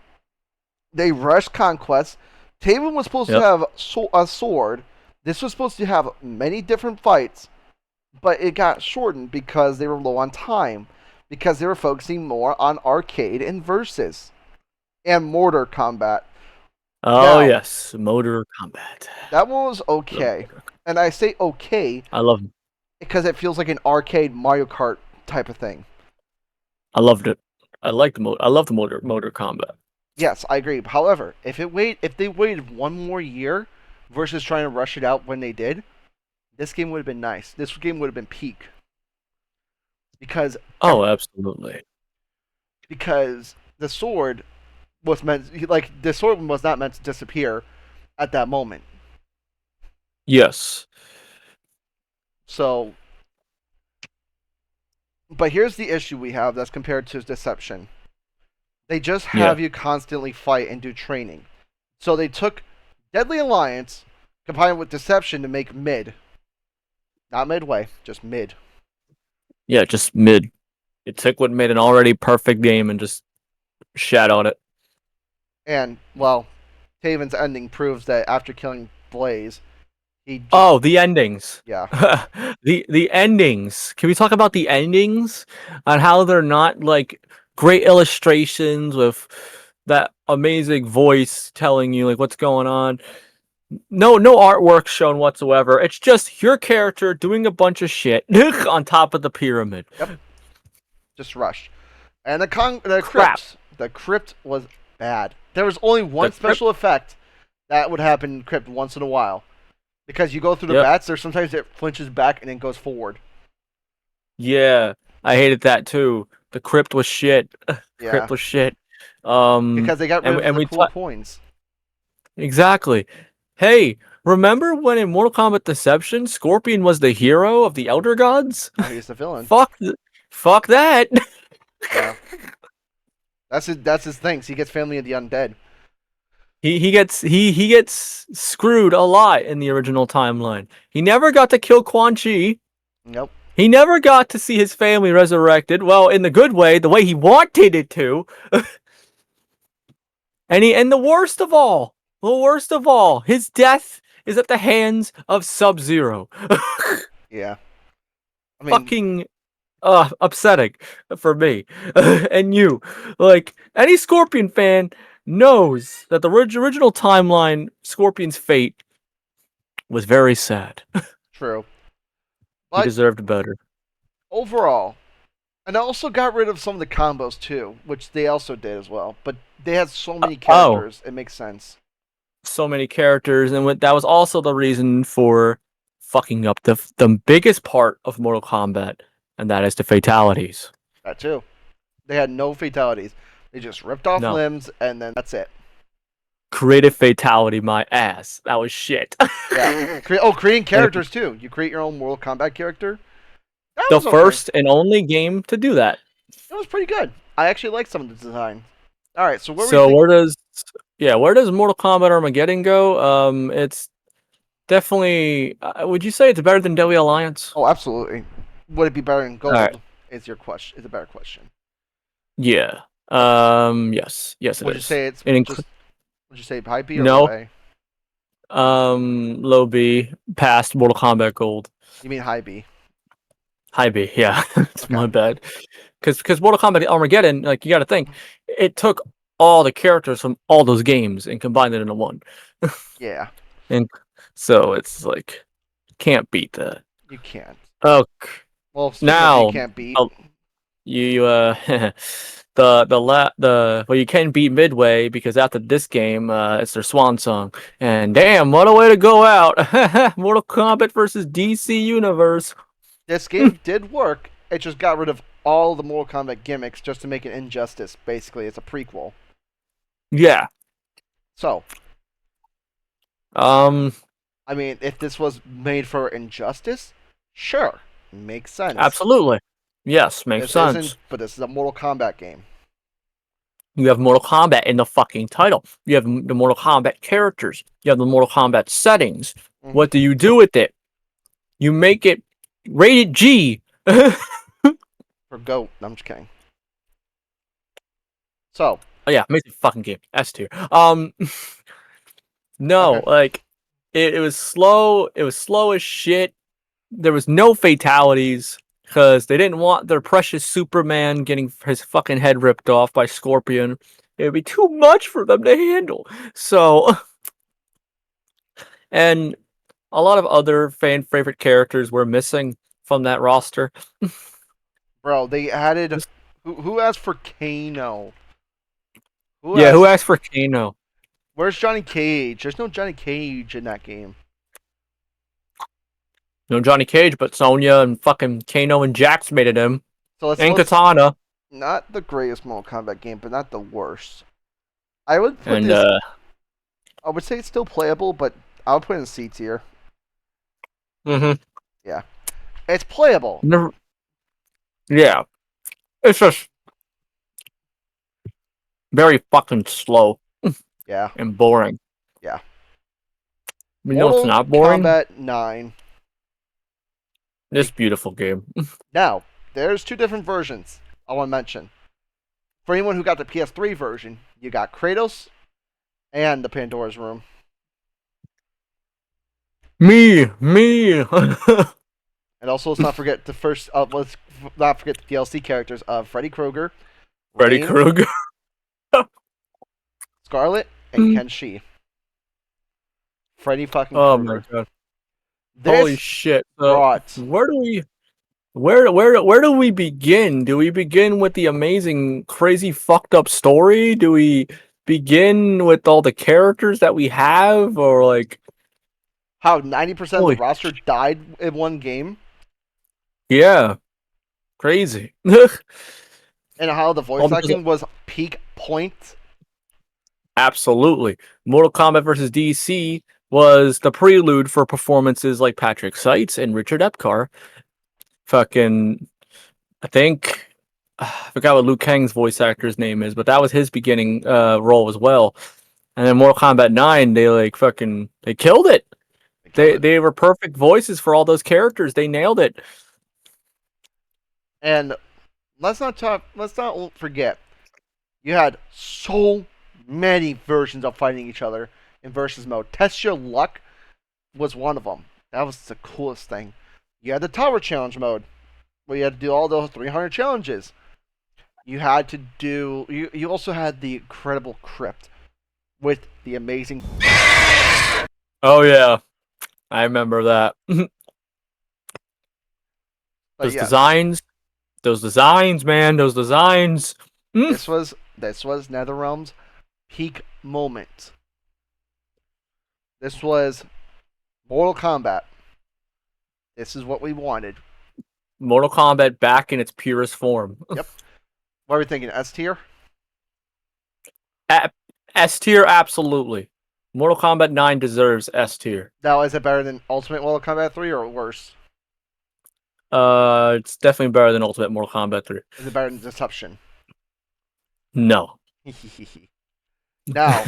They rushed Conquest. Taven was supposed to Yep. have a sword. This was supposed to have many different fights, but it got shortened because they were low on time. Because they were focusing more on arcade and versus and mortar combat. Oh Now, yes, motor combat. that one was Love okay. motor. And I say okay I love. because it feels like an arcade Mario Kart type of thing. I loved it. I like the I love the motor combat. Yes, I agree. However, if they waited one more year versus trying to rush it out when they did, this game would have been nice. This game would have been peak because Oh, absolutely. because the sword was meant the sword was not meant to disappear at that moment. Yes. So, but here's the issue we have that's compared to Deception. They just Yeah. have you constantly fight and do training. So they took Deadly Alliance, combined with Deception to make mid. Not midway, just mid. Yeah. Just mid. It took what made an already perfect game and just shat on it. And, well, Taven's ending proves that after killing Boiz, he just. Oh, the endings. Yeah. The endings. Can we talk about the endings on how they're not like great illustrations with that amazing voice telling you like what's going on? No artwork shown whatsoever. It's just your character doing a bunch of shit on top of the pyramid. Yep. Just rushed. And the Crap. crypt. The crypt was bad. There was only one special effect that would happen in crypt once in a while. Because you go through the Yep. bats, there's sometimes it flinches back and then goes forward. Yeah, I hated that too. The crypt was shit. Yeah. Crypt was shit. Because they got rid of the cool coins. Exactly. Hey, remember when in Mortal Kombat Deception, Scorpion was the hero of the Elder Gods? Now he's the villain. Fuck that. Yeah. That's his thing. He gets family of the undead. He gets screwed a lot in the original timeline. He never got to kill Quan Chi. Nope. He never got to see his family resurrected. Well, in the good way, the way he wanted it to. And the worst of all, his death is at the hands of Sub-Zero. Yeah. I mean, Fucking upsetting for me and you. Like any Scorpion fan knows that the original timeline, Scorpion's fate was very sad. true. He But deserved better. overall, and I also got rid of some of the combos too, which they also did as well. But they had so many characters, it makes sense. So many characters, and that was also the reason for fucking up the biggest part of Mortal Kombat, and that is the fatalities. That too. They had no fatalities. They just ripped off No. limbs, and then that's it. Creative fatality, my ass. That was shit. Yeah. Creating characters too. You create your own Mortal Kombat character. That The was okay. first and only game to do that. It was pretty good. I actually like some of the design. All right, so Where does Mortal Kombat Armageddon go? It's definitely. Would you say it's better than Deadly Alliance? Oh, absolutely. Would it be better than gold? Alright. Is your question? Is a better question. Yeah. Yes. Yes, it Would you is. say it's It just? Would you say high B or No. low A? Low B past Mortal Kombat Gold. You mean high B? High B. Yeah, it's Okay. my bad. Because Mortal Kombat Armageddon, like you got to think, it took all the characters from all those games and combined it into one. Yeah, And so it's like can't beat that. you can't. Oh, Well, now you can't beat. you well, you can beat Midway because after this game it's their swan song, and damn, what a way to go out. Mortal Kombat versus DC Universe. This game did work. It just got rid of all the Mortal Kombat gimmicks just to make it Injustice. Basically, it's a prequel. Yeah. So, Um I mean, if this was made for Injustice, sure, makes sense. absolutely. Yes, makes This sense. isn't, but this is a Mortal Kombat game. You have Mortal Kombat in the fucking title. You have the Mortal Kombat characters. You have the Mortal Kombat settings. Mhm. What do you do with it? You make it rated G. For GOAT. No, I'm just kidding. So, Oh yeah, amazing fucking game. S tier. No, Okay. like it was slow. It was slow as shit. There was no fatalities because they didn't want their precious Superman getting his fucking head ripped off by Scorpion. It would be too much for them to handle. So, and a lot of other fan favorite characters were missing from that roster. Bro, they added. Just- Who asked for Kano? Who yeah, who asked? asked for Kano? Where's Johnny Cage? There's no Johnny Cage in that game. No Johnny Cage, but Sonya and fucking Kano and Jax made it him. So And let's Katana. not the greatest Mortal Kombat game, but not the worst. I would put And this. I would say it's still playable, but I would put it in C tier. mhm. Yeah, it's playable. Never, yeah. It's just very fucking slow Yeah, and boring. yeah. You know it's Mortal not boring? Kombat 9. This beautiful game. Now, there's two different versions I want to mention. For anyone who got the PS3 version, you got Kratos and the Pandora's Room. Me. And also, let's not forget the first. Let's not forget the DLC characters of Freddy Krueger, Freddy Rain, Krueger. Scarlet, and Kenshi. Freddy fucking Oh Krueger. my god. This Holy shit. brought. Where do we where do we begin? Do we begin with the amazing, crazy, fucked up story? Do we begin with all the characters that we have, or like How 90% of the holy roster died in one game, yeah, crazy. and how the All voice because of- acting was peak point. Absolutely. Mortal Kombat versus DC was the prelude for performances like Patrick Seitz and Richard Epcar. Fucking, I think, I forgot what Liu Kang's voice actor's name is, but that was his beginning role as well. And then Mortal Kombat 9, they killed it. They were perfect voices for all those characters. They nailed it. And let's not forget, you had so many versions of fighting each other in versus mode. Test Your Luck was one of them. That was the coolest thing. You had the Tower Challenge mode, where you had to do all those 300 challenges. You had to do. You also had the incredible Crypt with the amazing. Oh yeah, I remember that. But yeah, Those designs, man, those designs. this was NetherRealm's peak moment. This was Mortal Kombat. This is what we wanted. Mortal Kombat back in its purest form. Yep. What are we thinking? S tier? S tier, absolutely. Mortal Kombat 9 deserves S tier. Now, is it better than Ultimate Mortal Kombat 3 or worse? It's definitely better than Ultimate Mortal Kombat 3. Is it better than Deception? No. Now,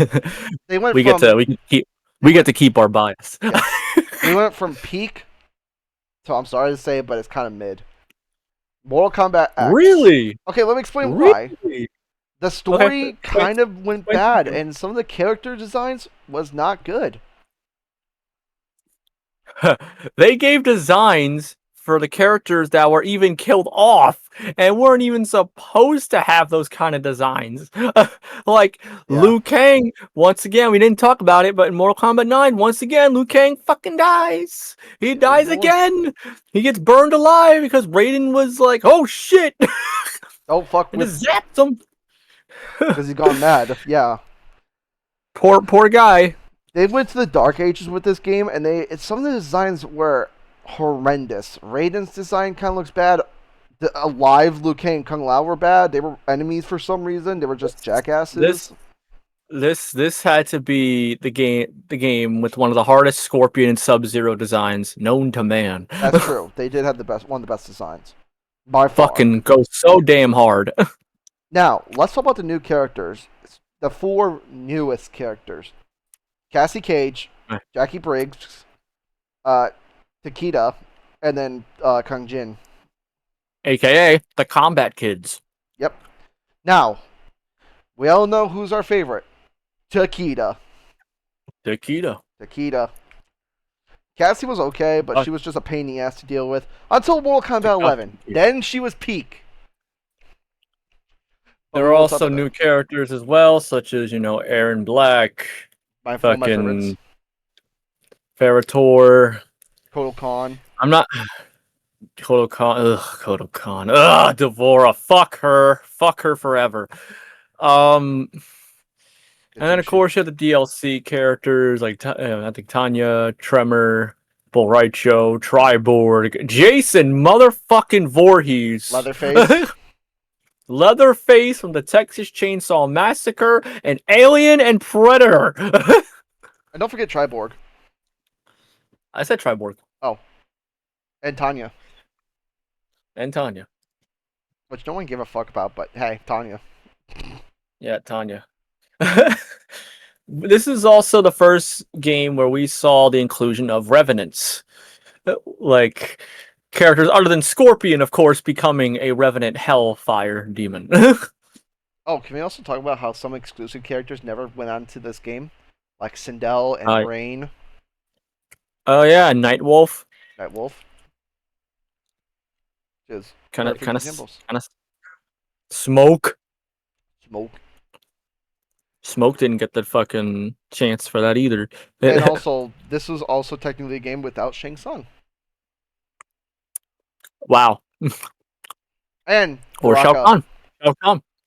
they went we from get to keep our bias. yeah, they went from peak to, I'm sorry to say, but it's kind of mid. Mortal Kombat X. Really? Okay, let me explain why. Really? The story Okay, kind of went wait. bad, and some of the character designs was not good. They gave designs for the characters that were even killed off and weren't even supposed to have those kind of designs. Like Yeah. Liu Kang, once again, we didn't talk about it, but in Mortal Kombat 9, once again, Liu Kang fucking dies. He dies again. He gets burned alive because Raiden was like, oh shit. Don't fuck And with just zapped him. because he's gone mad. Yeah. Poor guy. They went to the Dark Ages with this game, and some of the designs were horrendous. Raiden's design kind of looks bad. The alive Liu Kang and Kung Lao were bad. They were enemies for some reason. They were just jackasses. This had to be the game with one of the hardest Scorpion and Sub-Zero designs known to man. That's true. They did have one of the best designs by far. Fucking goes so damn hard. Now let's talk about the new characters. The four newest characters: Cassie Cage, Jackie Briggs, Takeda, and then Kung Jin. AKA the Combat Kids. Yep. Now, we all know who's our favorite. Takeda. Takeda. Cassie was okay, but she was just a pain in the ass to deal with until Mortal Kombat 11. Then she was peak. There are also new characters as well, such as, Aaron Black. My favorites. Ferritor. Kotal Khan. I'm not. Kotal Khan. Ugh, Devora. Fuck her. Fuck her forever. Um, and then of course you have the DLC characters like I think Tanya, Tremor, Bull Show, Triborg, Jason motherfucking Voorhees, Leatherface. Leatherface from the Texas Chainsaw Massacre, and Alien and Predator. And don't forget Triborg. I said Triborg. Oh. And Tanya. And Tanya. Which no one gave a fuck about, but hey, Tanya. Yeah, Tanya. This is also the first game where we saw the inclusion of revenants. Like characters other than Scorpion, of course, becoming a revenant hellfire demon. Oh, can we also talk about how some exclusive characters never went on to this game? Like Sindel and Rain. Oh yeah, Nightwolf. Nightwolf. Just kind of Smoke. Smoke didn't get the fucking chance for that either. And also, this was also technically a game without Shang Tsung. Wow. And or Shao Kahn.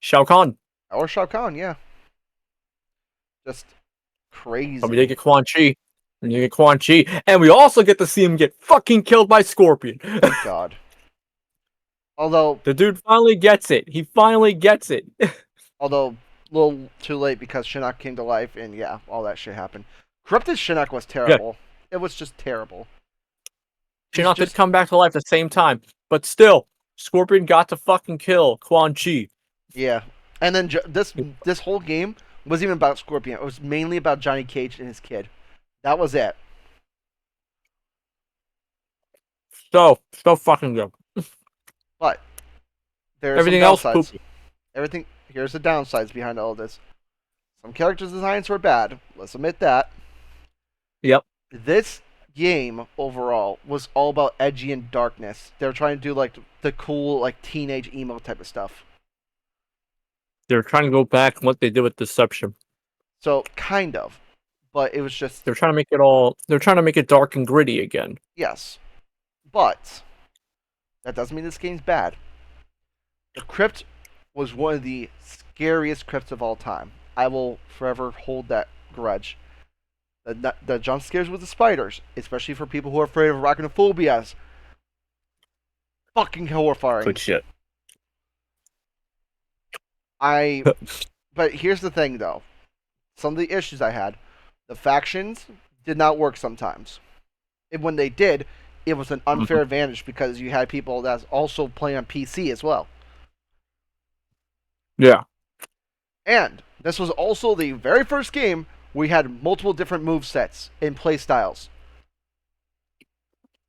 Shao Kahn. Or Shao Kahn, yeah. Just crazy. But we did get Quan Chi. And you get Quan Chi. And we also get to see him get fucking killed by Scorpion. Thank God. Although the dude finally gets it. He finally gets it. Although a little too late because Shinnok came to life and yeah, all that shit happened. Corrupted Shinnok was terrible. Yeah. It was just terrible. Shinnok did come back to life at the same time. But still, Scorpion got to fucking kill Quan Chi. Yeah. And then this whole game wasn't even about Scorpion. It was mainly about Johnny Cage and his kid. That was it. So fucking good. But there's everything some else downsides. Everything here's the downsides behind all this. Some characters' designs were bad. Let's admit that. Yep. This game overall was all about edgy and darkness. They were trying to do like the cool like teenage emo type of stuff. They're trying to go back on what they did with Deception. So kind of, but it was just they're trying to make it all. They're trying to make it dark and gritty again. Yes, but that doesn't mean this game's bad. The crypt was one of the scariest crypts of all time. I will forever hold that grudge. The jump scares with the spiders, especially for people who are afraid of arachnophobias, fucking horrifying. Good shit. But here's the thing, though. Some of the issues I had, the factions did not work sometimes. And when they did, it was an unfair advantage because you had people that's also playing on PC as well. Yeah. And this was also the very first game we had multiple different move sets and play styles.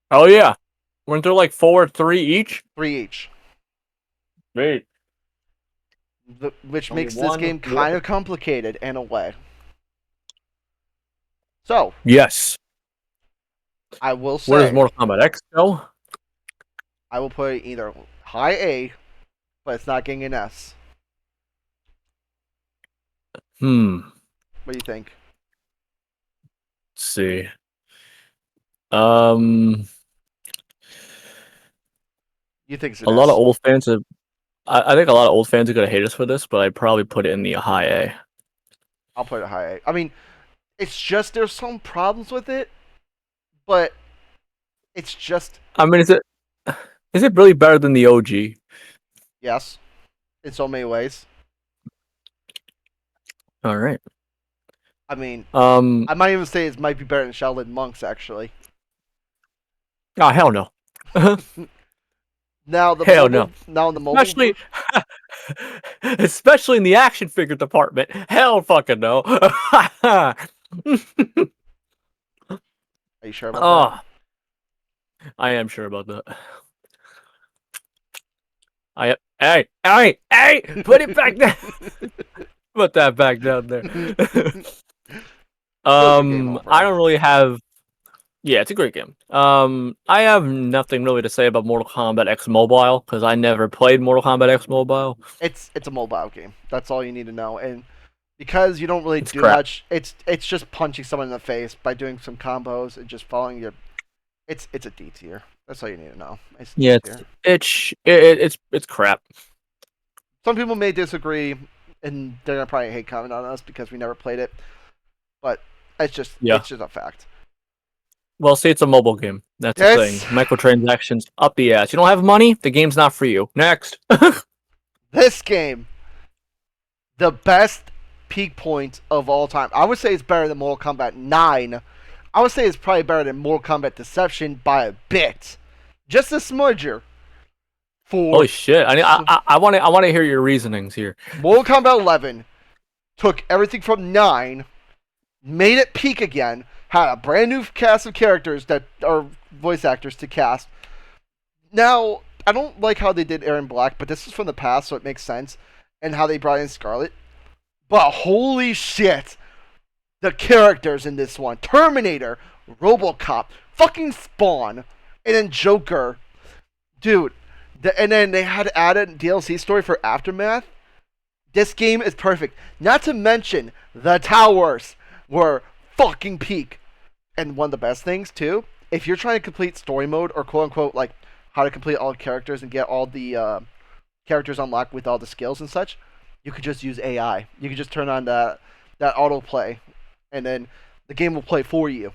Oh yeah. Weren't there like 4 or 3 each? 3 each. Great. Which makes this game kind of complicated in a way. So. Yes. I will say. Where does Mortal Kombat X go? I will put it either high A, but it's not getting an S. What do you think? Let's see. You think it's a lot of old fans have. I think a lot of old fans are gonna hate us for this, but I'd probably put it in the high A. I'll put it high A. I mean, it's just there's some problems with it, but it's just. I mean, is it really better than the OG? Yes, in so many ways. All right. I mean, I might even say it might be better than Shaolin Monks, actually. Oh hell no. Now the mobile, especially in the action figure department. Hell fucking no. Are you sure about that? I am sure about that. Hey, put it back down. Put that back down there. I don't really have. Yeah, it's a great game. I have nothing really to say about Mortal Kombat X Mobile because I never played Mortal Kombat X Mobile. It's a mobile game. That's all you need to know. And because you don't really It's do crap. much. It's just punching someone in the face by doing some combos and just following your. It's a D tier. That's all you need to know. It's D Yeah, tier. it's crap. Some people may disagree, and they're gonna probably hate comment on us because we never played it. But Yeah. it's just a fact. Well, see, it's a mobile game. That's the thing. This Microtransactions up the ass. You don't have money, the game's not for you. Next. this game, the best peak point of all time. I would say it's better than Mortal Kombat 9. I would say it's probably better than Mortal Kombat Deception by a bit. Just a smudger. For Holy shit! I want to hear your reasonings here. Mortal Kombat 11 took everything from 9, made it peak again, had a brand new cast of characters that are voice actors to cast. Now, I don't like how they did Aaron Black, but this is from the past, so it makes sense, and how they brought in Scarlet. But holy shit, the characters in this one: Terminator, RoboCop, fucking Spawn, and then Joker. Dude, and then they had added DLC story for Aftermath. This game is perfect. Not to mention, the towers were fucking peak. And one of the best things, too, if you're trying to complete story mode, or quote unquote, like, how to complete all the characters and get all the characters unlocked with all the skills and such, you could just use AI. You could just turn on that autoplay, and then the game will play for you.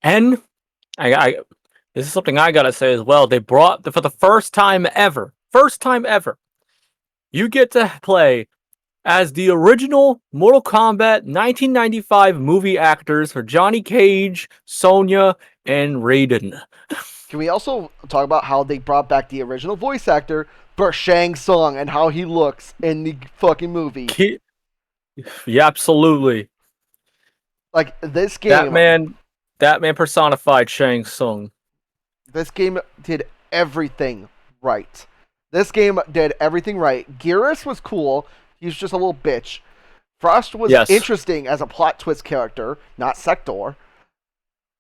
And I this is something I gotta say as well. They brought for the first time ever, you get to play as the original Mortal Kombat 1995 movie actors for Johnny Cage, Sonya, and Raiden. Can we also talk about how they brought back the original voice actor for Shang Tsung and how he looks in the fucking movie? Yeah, absolutely. Like, this game... That man personified Shang Tsung. This game did everything right. This game did everything right. Geras was cool. He was just a little bitch. Frost was interesting as a plot twist character, not Sector.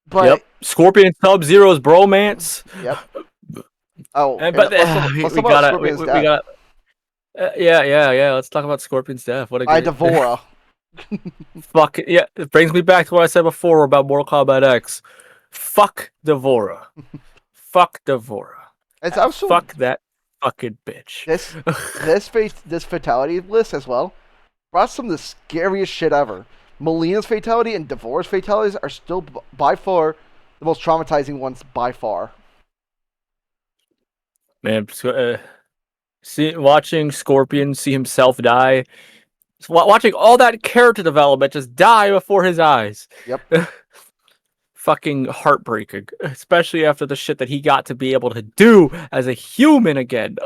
But yep. Scorpion and Sub-Zero's bromance. Yep. Oh, but let's talk about Scorpion's death. Yeah. Let's talk about Scorpion's death. What a great... Devora. Fuck it. Yeah, it brings me back to what I said before about Mortal Kombat X. Fuck Devora. Fuck Devora. It's also fuck that fucking bitch. This fatality list as well brought some of the scariest shit ever. Melina's fatality and Devora's fatalities are still by far the most traumatizing ones by far. Man, watching Scorpion see himself die, watching all that character development just die before his eyes. Yep. Fucking heartbreaking, especially after the shit that he got to be able to do as a human again.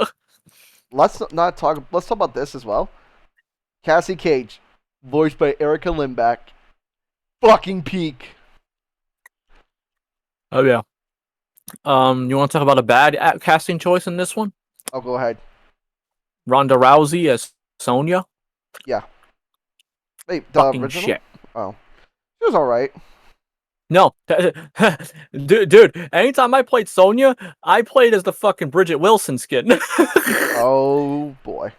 Let's talk about this as well. Cassie Cage, voiced by Erica Lindback, fucking peak. Oh yeah. You want to talk about a bad casting choice in this one? Oh, go ahead. Ronda Rousey as Sonya. Yeah. Wait, the fucking original? Shit. Oh, it was all right. No, dude. Anytime I played Sonya, I played as the fucking Bridget Wilson skin. Oh boy.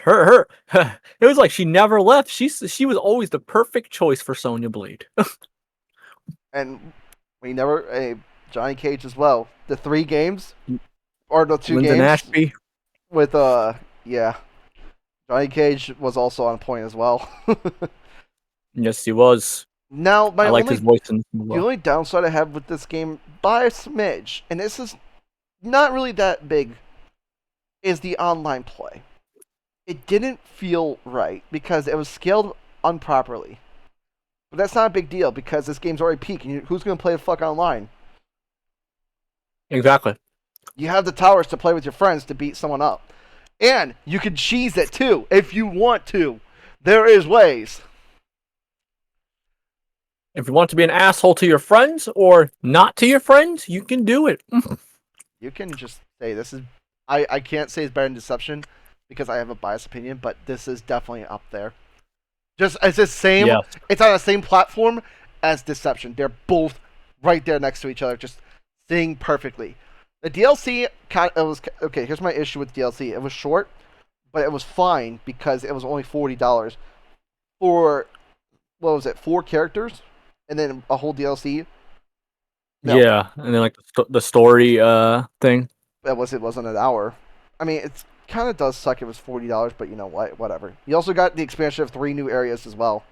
Her. It was like she never left. She was always the perfect choice for Sonya Blade. And we never Johnny Cage as well. The 3 games or the 2 Lyndon games Ashby. with yeah. Johnny Cage was also on point as well. Yes, he was. Now, I liked his voice in the only downside I have with this game, by a smidge, and this is not really that big, is the online play. It didn't feel right because it was scaled improperly. But that's not a big deal because this game's already peaked. And who's going to play the fuck online? Exactly. You have the towers to play with your friends to beat someone up. And you can cheese it too if you want to. There is ways. If you want to be an asshole to your friends or not to your friends, you can do it. You can just say this is... I can't say it's better than Deception because I have a biased opinion, but this is definitely up there. Just it's the same... Yeah. It's on the same platform as Deception. They're both right there next to each other, just sitting perfectly. The DLC... Okay, here's my issue with DLC. It was short, but it was fine because it was only $40 for what was it, 4 characters, and then a whole DLC. No, Yeah, and then like the story thing. it wasn't an hour. I mean, it kind of does suck. It was $40, but you know what? Whatever. You also got the expansion of 3 new areas as well.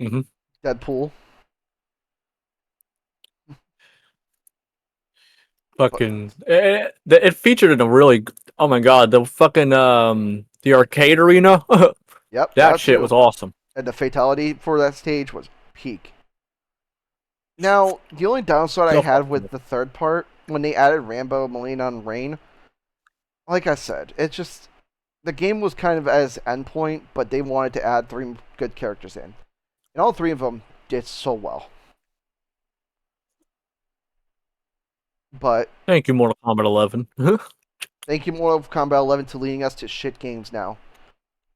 Hmm. Deadpool. But, Fucking it featured in a really, oh my god, the fucking the arcade arena. yep, That that shit too. was awesome. And the fatality for that stage was peak. Now, the only downside I So had fucking with the third part, when they added Rambo, Melina, and Rain, like I said, it just the game was kind of as endpoint, but they wanted to add 3 good characters in, and all 3 of them did so well. But thank you, Mortal Kombat 11. thank you, Mortal Kombat 11, to leading us to shit games now,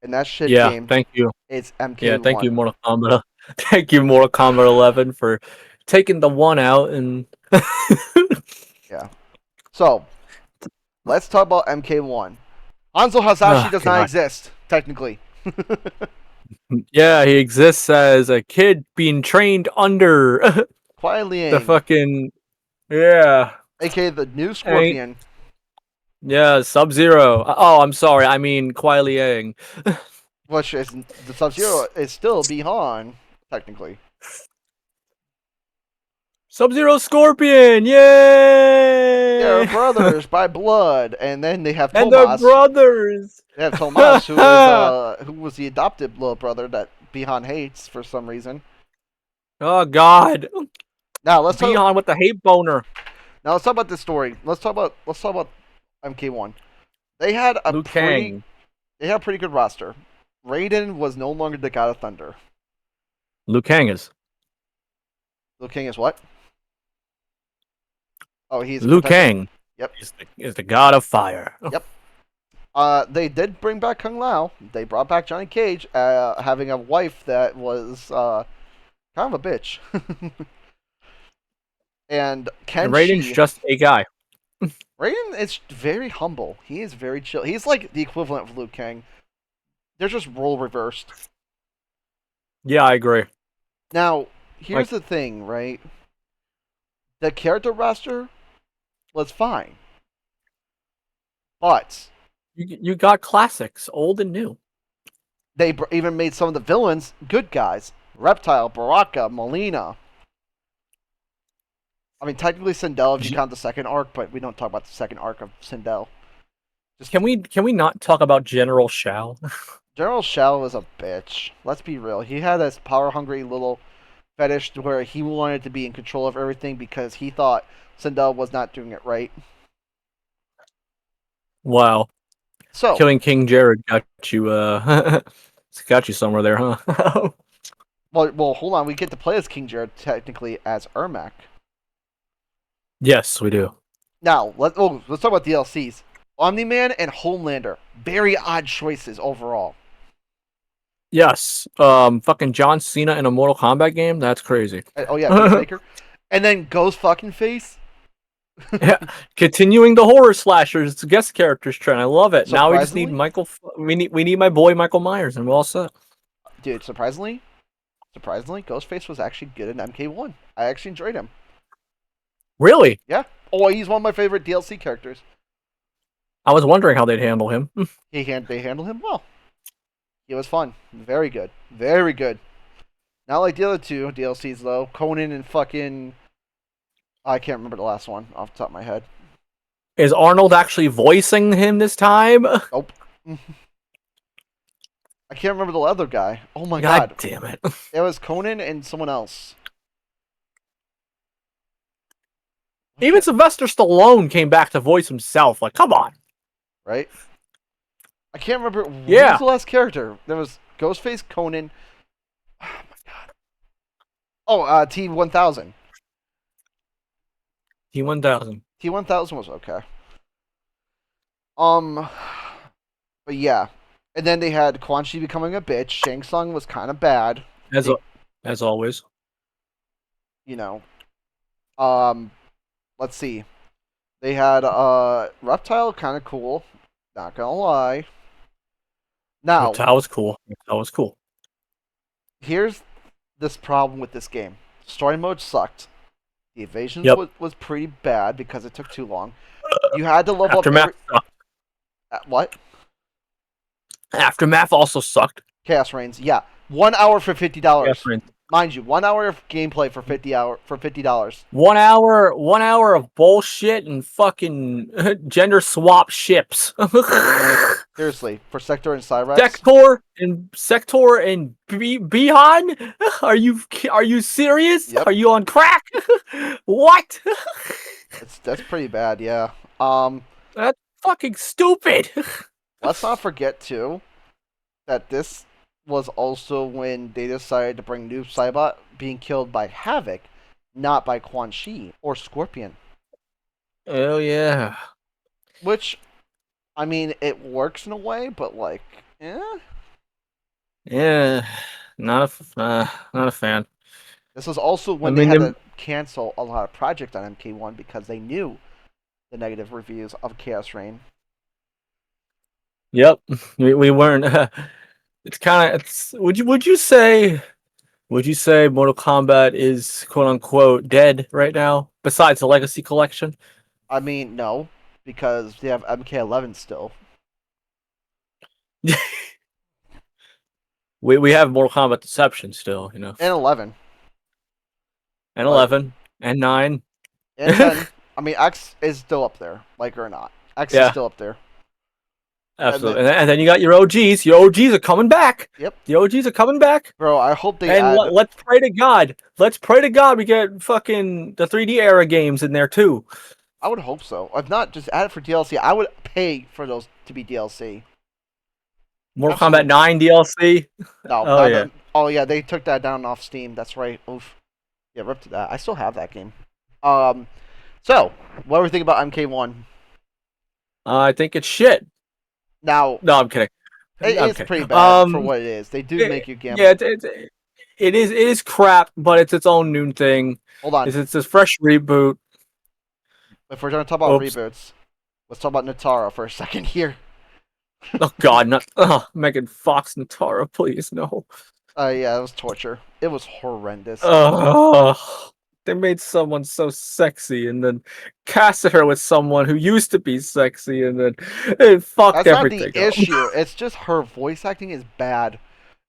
and that shit Yeah, game thank you. is Yeah, thank you, MK1. Mortal Kombat. Thank you, Mortal Kombat 11, for taking the one out and. Yeah. So let's talk about MK1. Hanzo Hasashi Oh does not god. exist technically. Yeah, he exists as a kid being trained under Kuai the Liang, fucking, yeah. aka the new Ain't Scorpion, Yeah, Sub Zero. Oh, I'm sorry. I mean Kuai Liang. which is the Sub Zero, is still Bihan technically. Sub Zero Scorpion. They're Yay! brothers by blood, and then they have And they're Tomas. brothers. They have Tomas, who was the adopted little brother that Bihan hates for some reason. Oh god. Now let's talk. Beyond with the hate boner. Now let's talk about this story. Let's talk about MK1. They had a Liu pretty Kang. they had a pretty good roster. Raiden was no longer the God of Thunder. Liu Kang is. Liu Kang is what? Oh, he's a Liu protector. Kang Yep. is the god of fire. Yep. They did bring back Kung Lao. They brought back Johnny Cage, having a wife that was kind of a bitch. And And Ken Raiden's Shi, just a guy. Raiden is very humble. He is very chill. He's like the equivalent of Liu Kang. They're just role reversed. Yeah, I agree. Now, here's Like the thing, right? The character roster was fine, but you got classics, old and new. they even made some of the villains good guys. Reptile, Baraka, Molina. I mean, technically Sindel if you count the second arc, but we don't talk about the second arc of Sindel. Can we not talk about General Shao? General Shao is a bitch. Let's be real. He had this power-hungry little fetish where he wanted to be in control of everything because he thought Sindel was not doing it right. Wow. So, Killing King Jared got you got you somewhere there, huh? well, hold on. We get to play as King Jared technically as Ermac. Yes, we do. Now, let's talk about DLCs. Omni-Man and Homelander. Very odd choices overall. Yes. Fucking John Cena in a Mortal Kombat game? That's crazy. Oh yeah, Peacemaker. And then Ghost fucking Face. Yeah. Continuing the horror slashers guest characters trend. I love it. Now we just need Surprisingly, Michael we need my boy Michael Myers and we're all set. dude, surprisingly, Ghostface was actually good in MK1. I actually enjoyed him. Really? Yeah. Oh, he's one of my favorite DLC characters. I was wondering how they'd handle him. They handle him well. He was fun. Very good. Very good. Not like the other 2 DLCs though. Conan and fucking I can't remember the last one off the top of my head. Is Arnold actually voicing him this time? Nope. I can't remember the other guy. Oh my God god. damn it. It was Conan and someone else. Even Sylvester Stallone came back to voice himself. Like, come on. Right? I can't remember. Who Yeah. was the last character? There was Ghostface, Conan. Oh my god. Oh, T1000. T1000. T1000 was okay. But yeah. And then they had Quan Chi becoming a bitch. Shang Tsung was kind of bad. As always. You know. Let's see. They had Reptile, kind of cool. Not gonna lie. Now, That was cool. That was cool. here's this problem with this game. Story mode sucked. The evasions Yep. was pretty bad because it took too long. You had to level up Aftermath every sucked. what? Aftermath also sucked. Chaos Reigns. Yeah, 1 hour for Yeah, $50. friend. Mind you, 1 hour of gameplay for $50. 1 hour of bullshit and fucking gender swap ships. Seriously, for Sector and Cyrex. Sector and Bihan? Are you serious? Yep, Are you on crack? What? that's pretty bad. Yeah. Um, That's fucking stupid. let's not forget too that this was also when they decided to bring Noob Saibot being killed by Havoc, not by Quan Chi or Scorpion. Oh yeah. Which, I mean, it works in a way, but like, eh. Yeah. Not a fan. This was also I when they mean, had to cancel a lot of projects on MK1 because they knew the negative reviews of Chaos Reign. yep. We weren't. It's kind of. It's. Would you say Mortal Kombat is quote unquote dead right now? Besides the Legacy Collection. I mean, no, because they have MK11 still. We have Mortal Kombat Deception still, And 11. and Like, 11 and 9. and 10. I mean, X is still up there, like it or not. X is Yeah, still up there. And then, absolutely. And then you got your OGs. Your OGs are coming back. yep. The OGs are coming back. Bro, I hope they And add. let's pray to God. Let's pray to God we get fucking the 3D era games in there too. I would hope so. If not, just add it for DLC. I would pay for those to be DLC. Mortal Absolutely. Kombat 9 DLC. No, Oh yeah. Oh yeah, they took that down off Steam. That's right. Oof. Yeah, rip to that. I still have that game. So what do we think about MK1? I think it's shit. Now, No, I'm kidding. I'm it's kidding. pretty bad for what it is. They do make you gamble. Yeah, it is crap, but it's its own new thing. Hold on. It's a fresh reboot. If we're gonna talk about Oops. reboots, let's talk about Natara for a second here. Oh God, not Megan Fox Natara, please no. Yeah, it was torture. It was horrendous. They made someone so sexy and then casted her with someone who used to be sexy and then it fucked That's not the everything up. issue. It's just her voice acting is bad.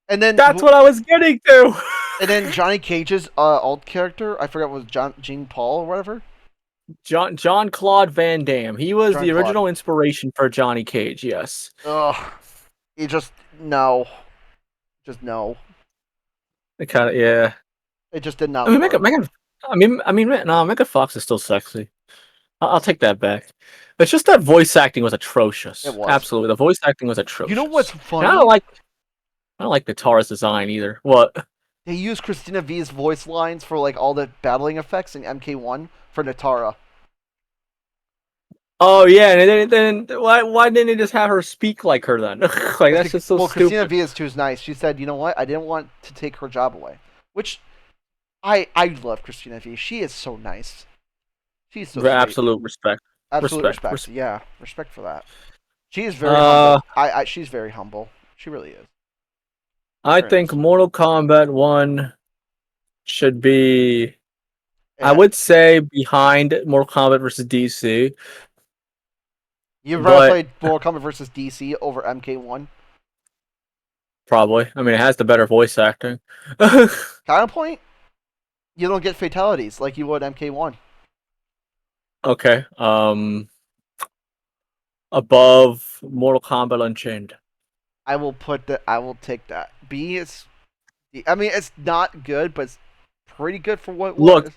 And then That's what I was getting to. And then Johnny Cage's alt character, I forgot what was Jean Paul or whatever. John Claude Van Damme. He was the Jean-Claude. original inspiration for Johnny Cage. Yes. Ugh. He just no. Just no. It kind of yeah. It just did not I mean, work. Megan Fox is still sexy. I'll take that back. It's just that voice acting was atrocious. It was. Absolutely, the voice acting was atrocious. You know what's And funny? I don't like Natara's design either. What? They used Christina V's voice lines for like all the battling effects in MK1 for Natara. Oh yeah, and then why didn't they just have her speak like her then? Like that's just so well, stupid. Christina V is too nice. She said, "You know what? I didn't want to take her job away." Which I love Christina V. She is so nice. She's so sweet. Absolute respect. Absolute respect. Respect. Yeah, respect for that. She is very humble. She's very humble. She really is. I Very think nice. Mortal Kombat 1 should be, I Yeah. would say, behind Mortal Kombat versus DC. You've rather but- played Mortal Kombat versus DC over MK1? Probably. I mean, it has the better voice acting. Counterpoint? You don't get fatalities like you would MK1. Okay. Above Mortal Kombat Unchained. I will take that. B is. I mean, it's not good, but it's pretty good for what it Look.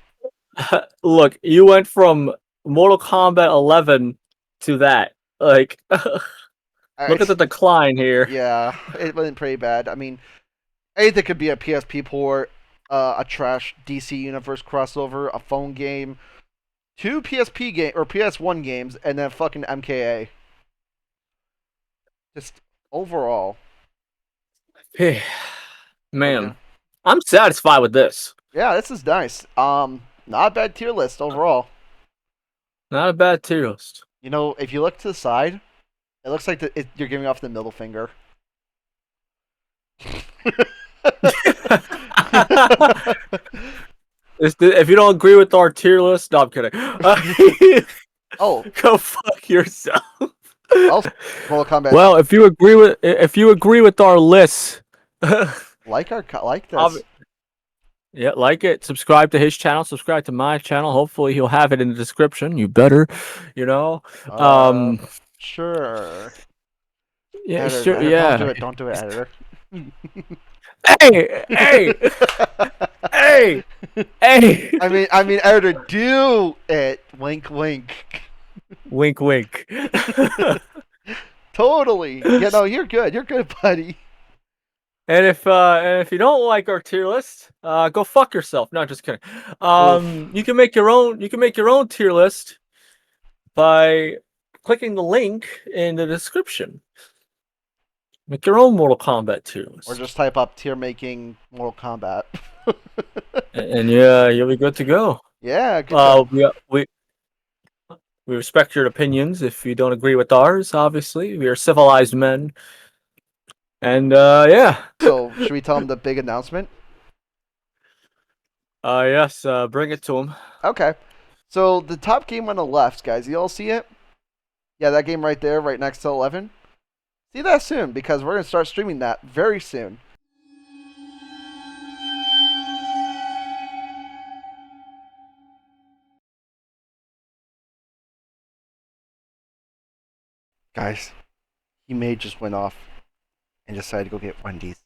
was. Look, you went from Mortal Kombat 11 to that. Like, look at the decline here. Yeah, it went pretty bad. I mean, anything could be a PSP port, a trash DC Universe crossover, a phone game, 2 PSP game or PS1 games, and then fucking MKA. Just overall, Hey, man, okay. I'm satisfied with this. Yeah, this is nice. Not a bad tier list overall. Not a bad tier list. You know, if you look to the side, It looks like you're giving off the middle finger. If you don't agree with our tier list, no, I'm kidding. Oh, Go fuck yourself. also, Mortal Kombat. Well, if you agree with our list, Like this. yeah, like it. Subscribe to his channel. Subscribe to my channel. Hopefully, he'll have it in the description. You better, you know. Uh, sure. Yeah, Editor, sure. editor, don't Yeah. do it. Don't do it, editor. Hey, hey, hey, hey. editor, do it. Wink, wink. Wink, wink. Totally. Yeah, no, you're good. You're good, buddy. And if you don't like our tier list, go fuck yourself. No, just kidding. Oof. You can make your own. You can make your own tier list by clicking the link in the description. Make your own Mortal Kombat tier list. Or just type up tier making Mortal Kombat. And yeah, you'll be good to go. Yeah, good job. We respect your opinions. If you don't agree with ours, obviously, we are civilized men. And yeah. So, should we tell him the big announcement? Yes. Bring it to him. Okay. So, the top game on the left, guys, you all see it? Yeah, that game right there, right next to 11. See that soon, because we're going to start streaming that very soon. Guys, he may just went off and decided to go get Wendy's.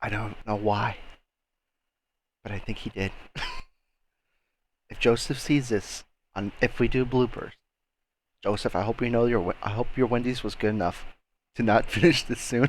I don't know why, but I think he did. If Joseph sees this, if we do bloopers, Joseph, I hope you know I hope your Wendy's was good enough to not finish this soon.